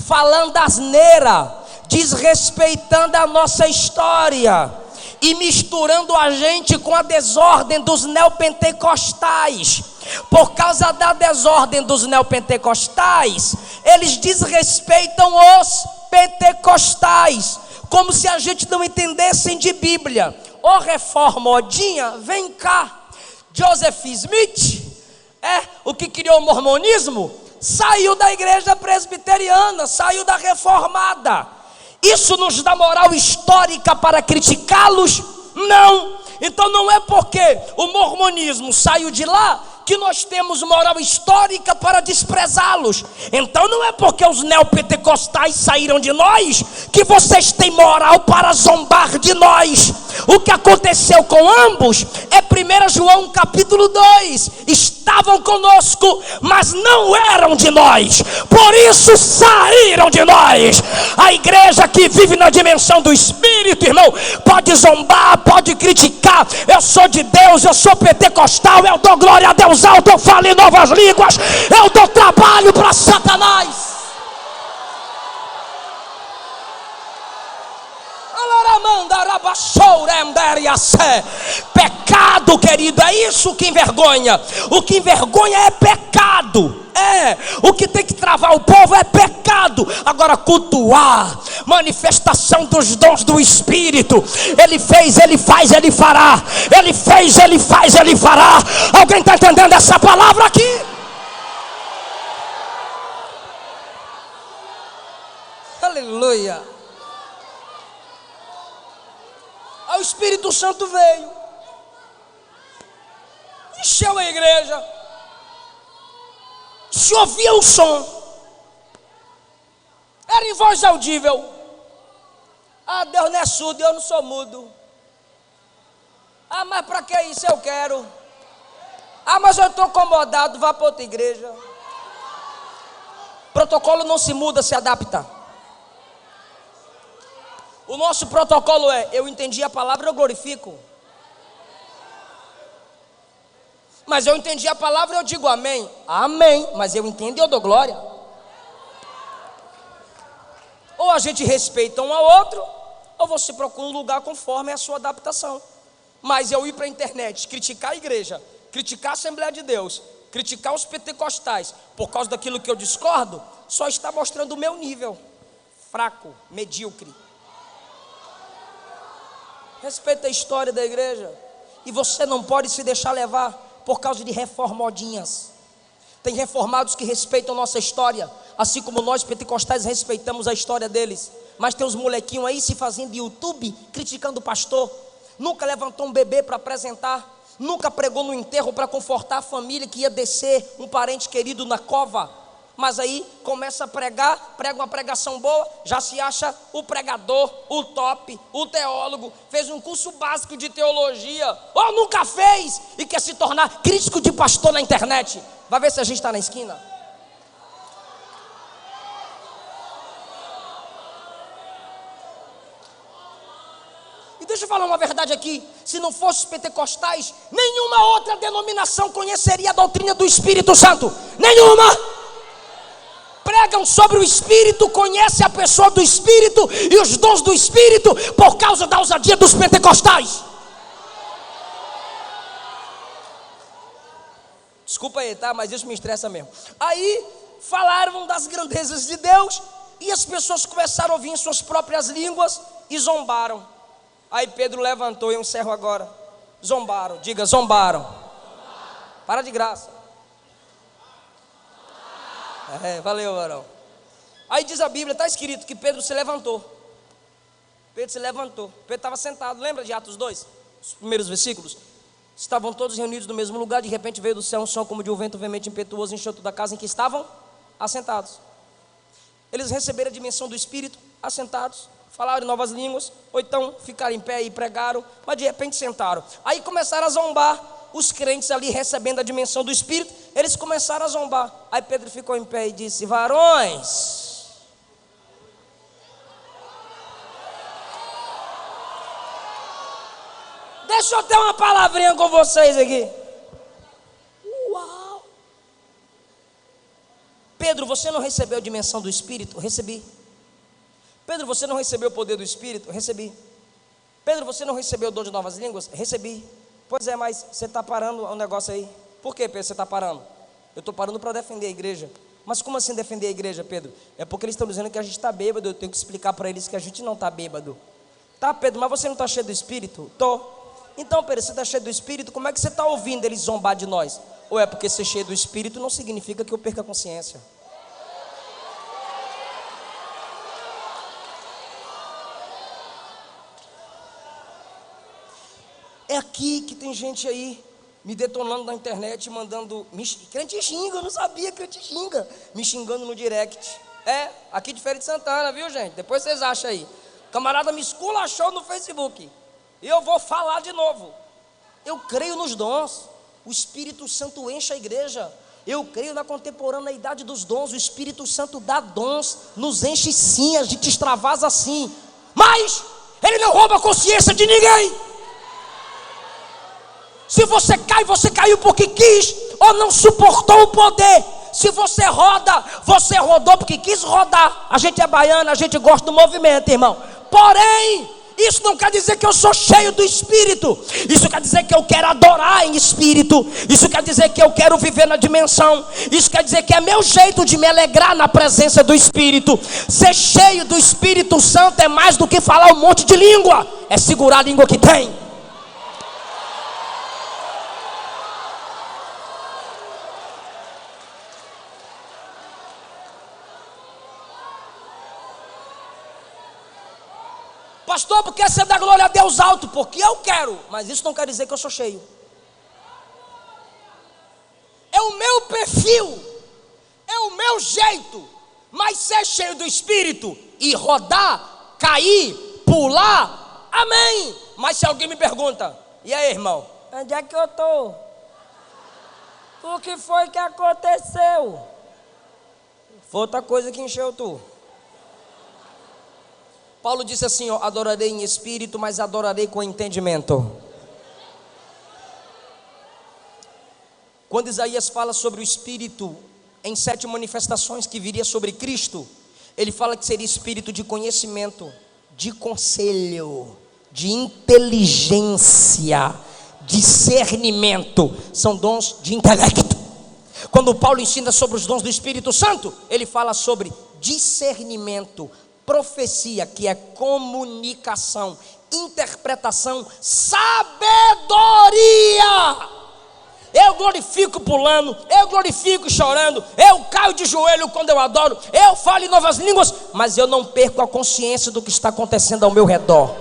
falando asneira, desrespeitando a nossa história e misturando a gente com a desordem dos neopentecostais. Por causa da desordem dos neopentecostais, eles desrespeitam os pentecostais, como se a gente não entendesse de Bíblia. Ô reformodinha, vem cá. Joseph Smith, o que criou o mormonismo, saiu da igreja presbiteriana, saiu da reformada. Isso nos dá moral histórica para criticá-los? Não. Então não é porque o mormonismo saiu de lá que nós temos moral histórica para desprezá-los. Então não é porque os neopentecostais saíram de nós que vocês têm moral para zombar de nós. O que aconteceu com ambos é 1 João capítulo 2. Estavam conosco, mas não eram de nós, por isso saíram de nós. A igreja que vive na dimensão do Espírito, irmão, pode zombar, pode criticar. Eu sou de Deus, eu sou pentecostal, eu dou glória a Deus alto, eu falo em novas línguas, eu dou trabalho para Satanás. Pecado, querido, é isso que envergonha. O que envergonha é pecado. O que tem que travar o povo é pecado. Agora cultuar, manifestação dos dons do Espírito. Ele fez, ele faz, ele fará. Ele fez, ele faz, ele fará. Alguém está entendendo essa palavra aqui? Aleluia. O Espírito Santo veio, encheu a igreja, se ouvia o som, era em voz audível. Deus não é surdo, eu não sou mudo. Ah, mas para que isso eu quero? Ah, mas eu estou acomodado, vá para outra igreja. Protocolo não se muda, se adapta. O nosso protocolo é: eu entendi a palavra, eu glorifico. Mas eu entendi a palavra, eu digo amém. Amém, mas eu entendo e eu dou glória. Ou a gente respeita um ao outro, ou você procura um lugar conforme a sua adaptação. Mas eu ir para a internet, criticar a igreja, criticar a Assembleia de Deus, criticar os pentecostais, por causa daquilo que eu discordo, só está mostrando o meu nível fraco, medíocre. Respeita a história da igreja. E você não pode se deixar levar por causa de reformodinhas. Tem reformados que respeitam nossa história, assim como nós pentecostais respeitamos a história deles. Mas tem uns molequinhos aí se fazendo de YouTube, criticando o pastor. Nunca levantou um bebê para apresentar, nunca pregou no enterro para confortar a família que ia descer um parente querido na cova. Mas aí começa a pregar, prega uma pregação boa, já se acha o pregador, o top, o teólogo, fez um curso básico de teologia, ou nunca fez, e quer se tornar crítico de pastor na internet. Vai ver se a gente está na esquina. E deixa eu falar uma verdade aqui: se não fosse os pentecostais, nenhuma outra denominação conheceria a doutrina do Espírito Santo. Nenhuma. Pregam sobre o Espírito, conhecem a pessoa do Espírito e os dons do Espírito por causa da ousadia dos pentecostais. Desculpa aí, tá? Mas isso me estressa mesmo. Aí falaram das grandezas de Deus e as pessoas começaram a ouvir em suas próprias línguas e zombaram. Aí Pedro levantou, e eu encerro agora. Zombaram, diga zombaram. Para de graça. Valeu, varão. Aí diz a Bíblia, está escrito que Pedro se levantou. Pedro se levantou. Pedro estava sentado, lembra de Atos 2? Os primeiros versículos. Estavam todos reunidos no mesmo lugar. De repente veio do céu um som como de um vento veemente impetuoso, encheu toda a casa em que estavam assentados. Eles receberam a dimensão do Espírito, assentados, falaram em novas línguas, ou então ficaram em pé e pregaram, mas de repente sentaram. Aí começaram a zombar. Os crentes ali recebendo a dimensão do Espírito, eles começaram a zombar. Aí Pedro ficou em pé e disse: varões, deixa eu ter uma palavrinha com vocês aqui. Uau! Pedro, você não recebeu a dimensão do Espírito? Recebi. Pedro, você não recebeu o poder do Espírito? Recebi. Pedro, você não recebeu o dom de novas línguas? Recebi. Pois é, mas você está parando o negócio aí. Por que, Pedro, você está parando? Eu estou parando para defender a igreja. Mas como assim defender a igreja, Pedro? É porque eles estão dizendo que a gente está bêbado. Eu tenho que explicar para eles que a gente não está bêbado. Tá, Pedro, mas você não está cheio do Espírito? Estou. Então, Pedro, você está cheio do Espírito, como é que você está ouvindo eles zombar de nós? Ou é porque ser cheio do Espírito não significa que eu perca a consciência? É aqui que tem gente aí me detonando na internet, mandando, crente xinga, eu não sabia, crente xinga, me xingando no direct. Aqui de Feira de Santana, viu, gente? Depois vocês acham aí. Camarada me esculachou no Facebook. E eu vou falar de novo. Eu creio nos dons. O Espírito Santo enche a igreja. Eu creio na contemporaneidade dos dons. O Espírito Santo dá dons, nos enche sim, a gente extravasa sim. Mas ele não rouba a consciência de ninguém. Se você cai, você caiu porque quis ou não suportou o poder. Se você roda, você rodou porque quis rodar. A gente é baiano, a gente gosta do movimento, irmão. Porém, isso não quer dizer que eu sou cheio do Espírito. Isso quer dizer que eu quero adorar em Espírito. Isso quer dizer que eu quero viver na dimensão. Isso quer dizer que é meu jeito de me alegrar na presença do Espírito. Ser cheio do Espírito Santo é mais do que falar um monte de língua. É segurar a língua que tem. Pastor, por que você dá glória a Deus alto? Porque eu quero, mas isso não quer dizer que eu sou cheio. É o meu perfil, é o meu jeito. Mas ser cheio do Espírito e rodar, cair, pular, amém. Mas se alguém me pergunta, E aí, irmão? Onde é que eu tô? O que foi que aconteceu? Foi outra coisa que encheu tu. Paulo disse assim, ó, adorarei em espírito, mas adorarei com entendimento. Quando Isaías fala sobre o espírito em 7 manifestações que viria sobre Cristo, ele fala que seria espírito de conhecimento, de conselho, de inteligência, discernimento. São dons de intelecto. Quando Paulo ensina sobre os dons do Espírito Santo, ele fala sobre discernimento, profecia, que é comunicação, interpretação, sabedoria. Eu glorifico pulando, eu glorifico chorando, eu caio de joelho quando eu adoro, eu falo em novas línguas, mas eu não perco a consciência do que está acontecendo ao meu redor.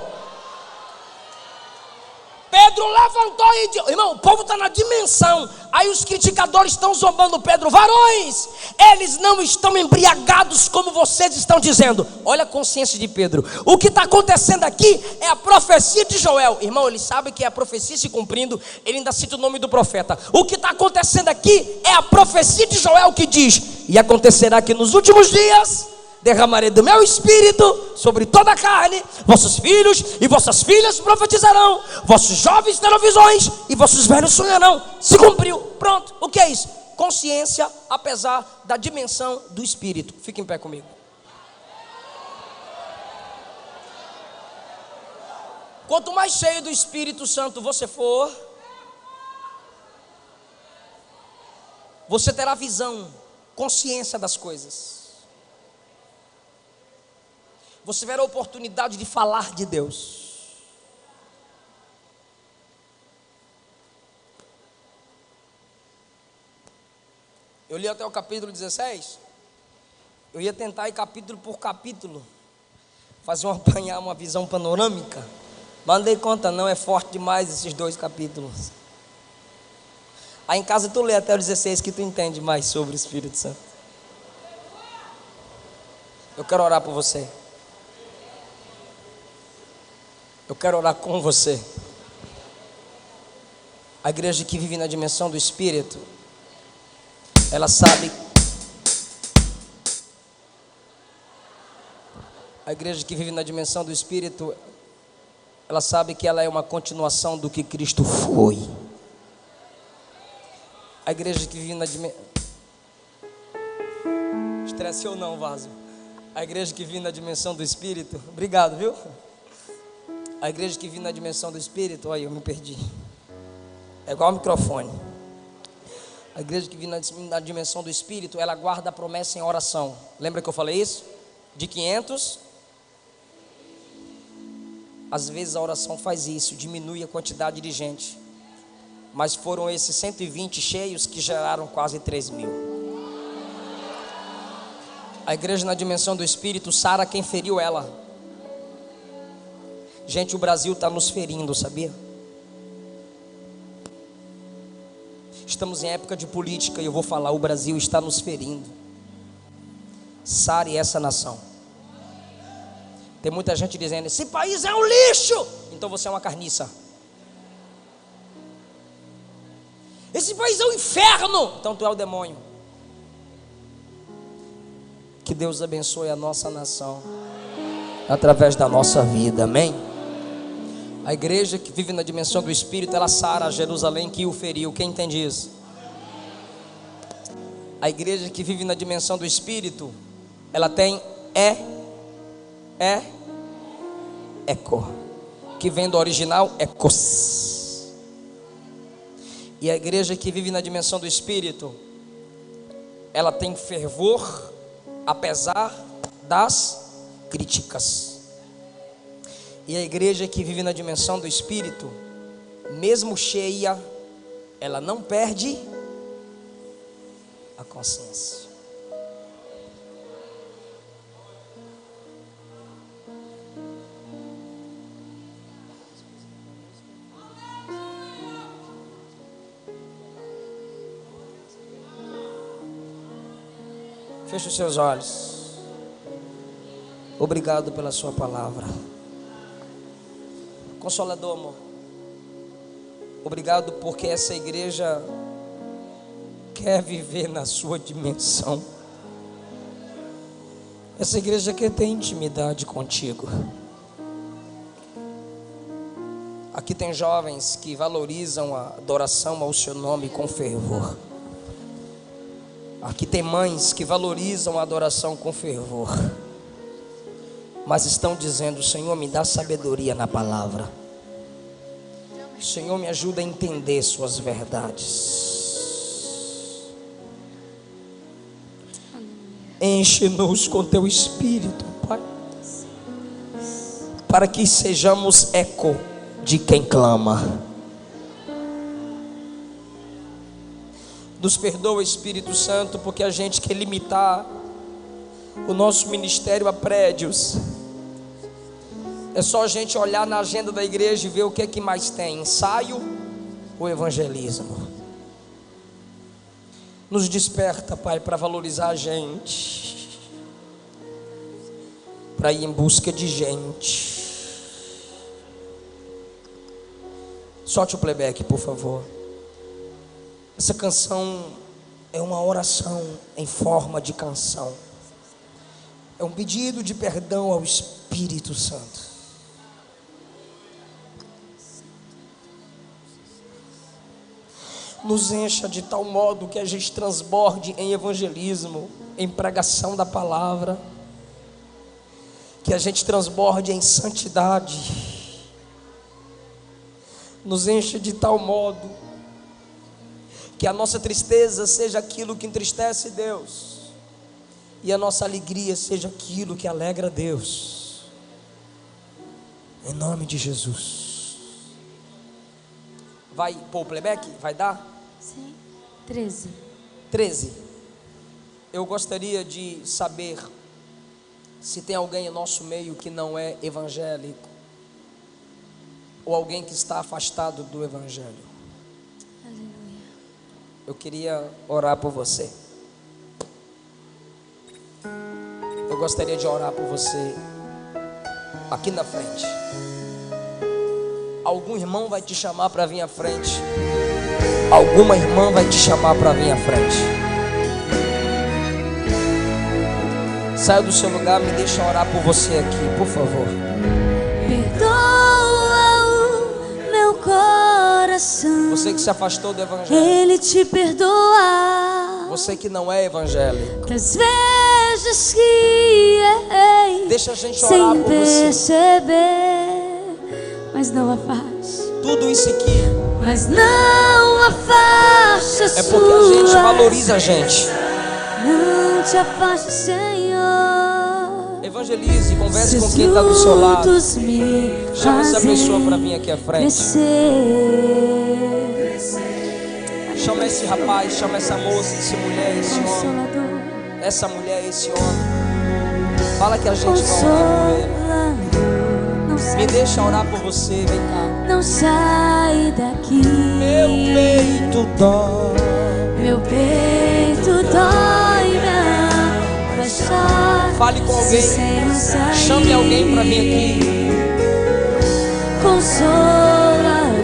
Pedro levantou e disse, irmão, o povo está na dimensão. Aí os criticadores estão zombando Pedro. Varões, eles não estão embriagados como vocês estão dizendo. Olha a consciência de Pedro. O que está acontecendo aqui é a profecia de Joel. Irmão, ele sabe que é a profecia se cumprindo. Ele ainda cita o nome do profeta. O que está acontecendo aqui é a profecia de Joel que diz: e acontecerá que nos últimos dias derramarei do meu espírito sobre toda a carne, vossos filhos e vossas filhas profetizarão, vossos jovens terão visões e vossos velhos sonharão. Se cumpriu, pronto. O que é isso? Consciência, apesar da dimensão do espírito. Fique em pé comigo. Quanto mais cheio do Espírito Santo você for, você terá visão, consciência das coisas. Você terá a oportunidade de falar de Deus. Eu li até o capítulo 16. Eu ia tentar ir capítulo por capítulo, fazer apanhar uma visão panorâmica. Mas não dei conta não, é forte demais esses 2 capítulos. Aí em casa tu lê até o 16 que tu entende mais sobre o Espírito Santo. Eu quero orar por você. Eu quero orar com você. A igreja que vive na dimensão do Espírito, ela sabe. A igreja que vive na dimensão do Espírito, ela sabe que ela é uma continuação do que Cristo foi. A igreja que vive na dimensão... Estresse ou não, vaso. A igreja que vive na dimensão do Espírito... Obrigado, viu? A igreja que vive na dimensão do Espírito... Olha, eu me perdi. É igual o microfone. A igreja que vive na dimensão do Espírito, ela guarda a promessa em oração. Lembra que eu falei isso? De 500... Às vezes a oração faz isso, diminui a quantidade de gente. Mas foram esses 120 cheios que geraram quase 3.000. A igreja na dimensão do Espírito sara quem feriu ela. Gente, o Brasil está nos ferindo, sabia? Estamos em época de política e eu vou falar, o Brasil está nos ferindo. Sare essa nação. Tem muita gente dizendo, esse país é um lixo. Então você é uma carniça. Esse país é um inferno. Então tu é o demônio. Que Deus abençoe a nossa nação através da nossa vida, amém? A igreja que vive na dimensão do Espírito, ela sara a Jerusalém que o feriu. Quem entende isso? A igreja que vive na dimensão do Espírito, ela tem eco, que vem do original ecos. E a igreja que vive na dimensão do Espírito, ela tem fervor apesar das críticas. E a igreja que vive na dimensão do Espírito, mesmo cheia, ela não perde a consciência. Feche os seus olhos. Obrigado pela sua palavra. Consolador, amor. Obrigado porque essa igreja quer viver na sua dimensão. Essa igreja quer ter intimidade contigo. Aqui tem jovens que valorizam a adoração ao seu nome com fervor. Aqui tem mães que valorizam a adoração com fervor, mas estão dizendo: Senhor, me dá sabedoria na palavra. Senhor, me ajuda a entender suas verdades. Enche-nos com teu Espírito, Pai, para que sejamos eco de quem clama. Nos perdoa, Espírito Santo, porque a gente quer limitar o nosso ministério a prédios. É só a gente olhar na agenda da igreja e ver o que é que mais tem: ensaio ou evangelismo. Nos desperta, Pai, para valorizar a gente, para ir em busca de gente. Solte o playback, por favor. Essa canção é uma oração em forma de canção. É um pedido de perdão ao Espírito Santo. Nos encha de tal modo que a gente transborde em evangelismo, em pregação da palavra, que a gente transborde em santidade. Nos enche de tal modo que a nossa tristeza seja aquilo que entristece Deus, e a nossa alegria seja aquilo que alegra Deus. Em nome de Jesus. Vai pôr o playback? Vai dar? Sim. 13. Eu gostaria de saber se tem alguém em nosso meio que não é evangélico, ou alguém que está afastado do evangelho. Aleluia. Eu queria orar por você. Eu gostaria de orar por você aqui na frente. Algum irmão vai te chamar para vir à frente. Alguma irmã vai te chamar para vir à frente. Saia do seu lugar, me deixa orar por você aqui, por favor. Perdoa o meu coração. Você que se afastou do evangelho. Ele te perdoa. Você que não é evangélico. Das vezes que errei, Deixa a gente orar sem por você. perceber, mas não afaste. Tudo isso aqui Mas não afaste a é porque a gente sua- valoriza a gente. Não te afaste, Senhor. Evangelize, converse com Seus quem está do seu lado. frutos me Chama essa fazem pessoa para vir aqui à frente. crescer. Chama esse rapaz, chama essa moça, essa mulher, esse homem. Consolador, Essa mulher, esse homem. Fala que a gente vai orar por ele. consolador, não Me sai, deixa orar por você, vem cá. não sai daqui. Meu peito dói. Meu peito dói, minha alma vai chorar. Fale com Se alguém. sem eu sair, Chame alguém para vir aqui. Consolador,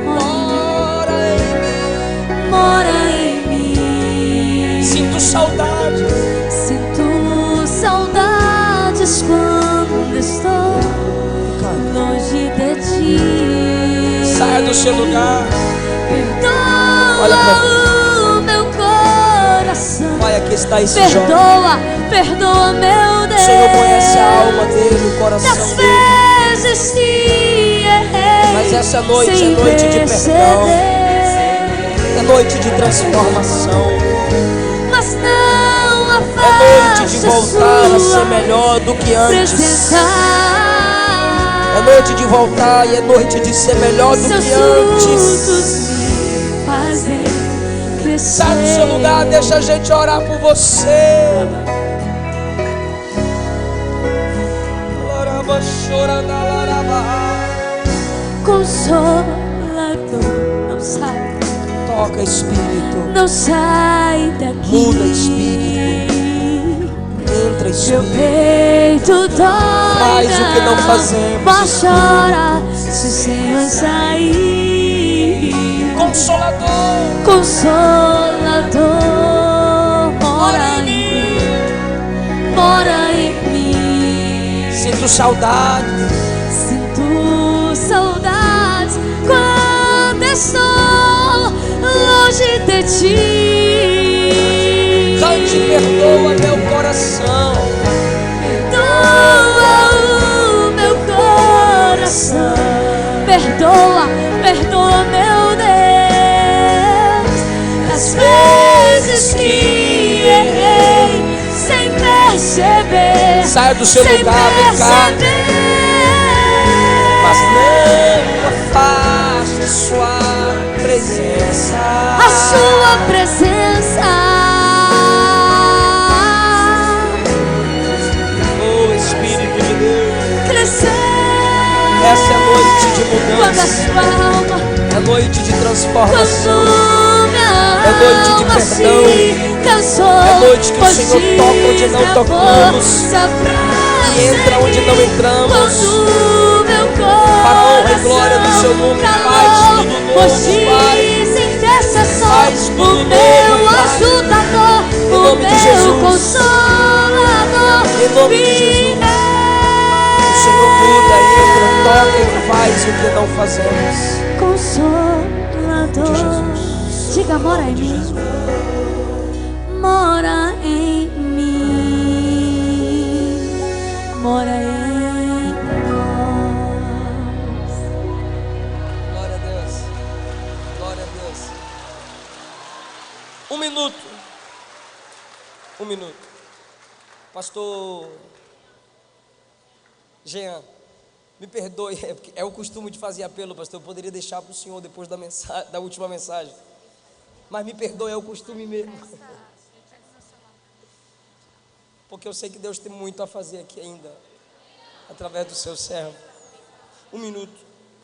Ora em mora em mim. mim. Sinto saudade. Sinto saudades quando estou longe de ti. Saia do seu lugar. Olha Perdoa pra o meu coração. Pai, aqui está esse jovem. Perdoa, perdoa meu Deus. O Senhor conhece a alma dele, o coração Das dele. vezes que errei, Mas essa noite é sem noite de perdão. perceber, É noite de transformação. mas não É noite afaste de voltar a ser sua melhor do que antes. presença. É noite de voltar e é noite de ser melhor do Seus que frutos antes. me fazem crescer. Sai do seu lugar, deixa a gente orar por você. Consolador, não sai, Toca, Espírito. não sai daqui. Muda, Espírito. Entra, Meu Espírito. peito dói, Faz o que não fazemos, mas Espírito. chora se o Senhor sair. Consolador, mora em mim, mora em mim. Sinto saudade, Sinto saudades quando estou longe de ti. cante, perdoa meu coração. Perdoa o meu coração. Perdoa, perdoa, meu Deus, as vezes que errei sem perceber. Saia do seu sem lugar, vem cá. Mas não afaste sua presença. A sua presença. Oh Espírito de Deus, Crescer. essa é noite de Quando a mudança, sua alma, é noite de transformação, quando minha é noite de alma perdão, se cansou, é noite que o pois Senhor toca onde não diz a tocamos força pra e entra onde não entramos. quando meu Para a honra e glória do seu nome, faz tudo novo, pois Pai. dizem intercessor, Faz tudo o novo, meu Pai. ajudador, Em o nome de meu Jesus. consolador. Em nome de Jesus. O Senhor muda, entra, toca e faz o que não fazemos. Consolador, diga, mora em mim, mora em mim, mora em nós. Glória a Deus. Glória a Deus. Um minuto. Um minuto. Pastor Jean, me perdoe, é o costume de fazer apelo, pastor. Eu poderia deixar para o senhor depois da última mensagem. Mas me perdoe, é o costume mesmo. Porque eu sei que Deus tem muito a fazer aqui ainda, através do seu servo. Um minuto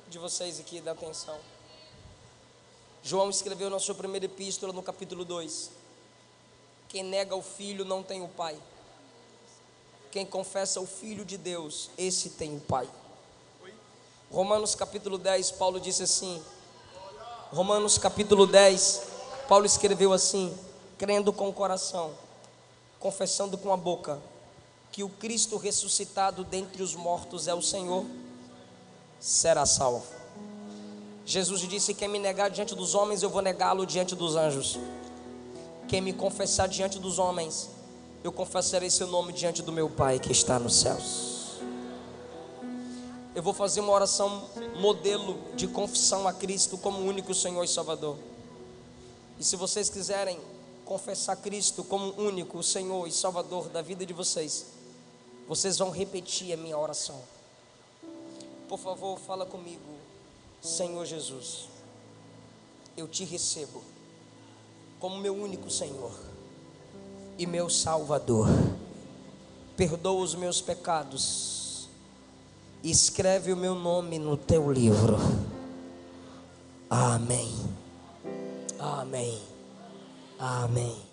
de vocês aqui, da atenção. João escreveu na sua primeira epístola, no capítulo 2. Quem nega o Filho não tem o Pai. Quem confessa o Filho de Deus, esse tem o Pai. Romanos capítulo 10, Paulo disse assim. Romanos capítulo 10, Paulo escreveu assim: crendo com o coração, confessando com a boca, que o Cristo ressuscitado dentre os mortos é o Senhor, será salvo. Jesus disse: quem me negar diante dos homens, eu vou negá-lo diante dos anjos. Quem me confessar diante dos homens, eu confessarei seu nome diante do meu Pai que está nos céus. Eu vou fazer uma oração modelo de confissão a Cristo como único Senhor e Salvador. E se vocês quiserem confessar Cristo como único Senhor e Salvador da vida de vocês, vocês vão repetir a minha oração. Por favor, fala comigo. Senhor Jesus, eu te recebo como meu único Senhor e meu Salvador. Perdoa os meus pecados, escreve o meu nome no teu livro. Amém. Amém. Amém.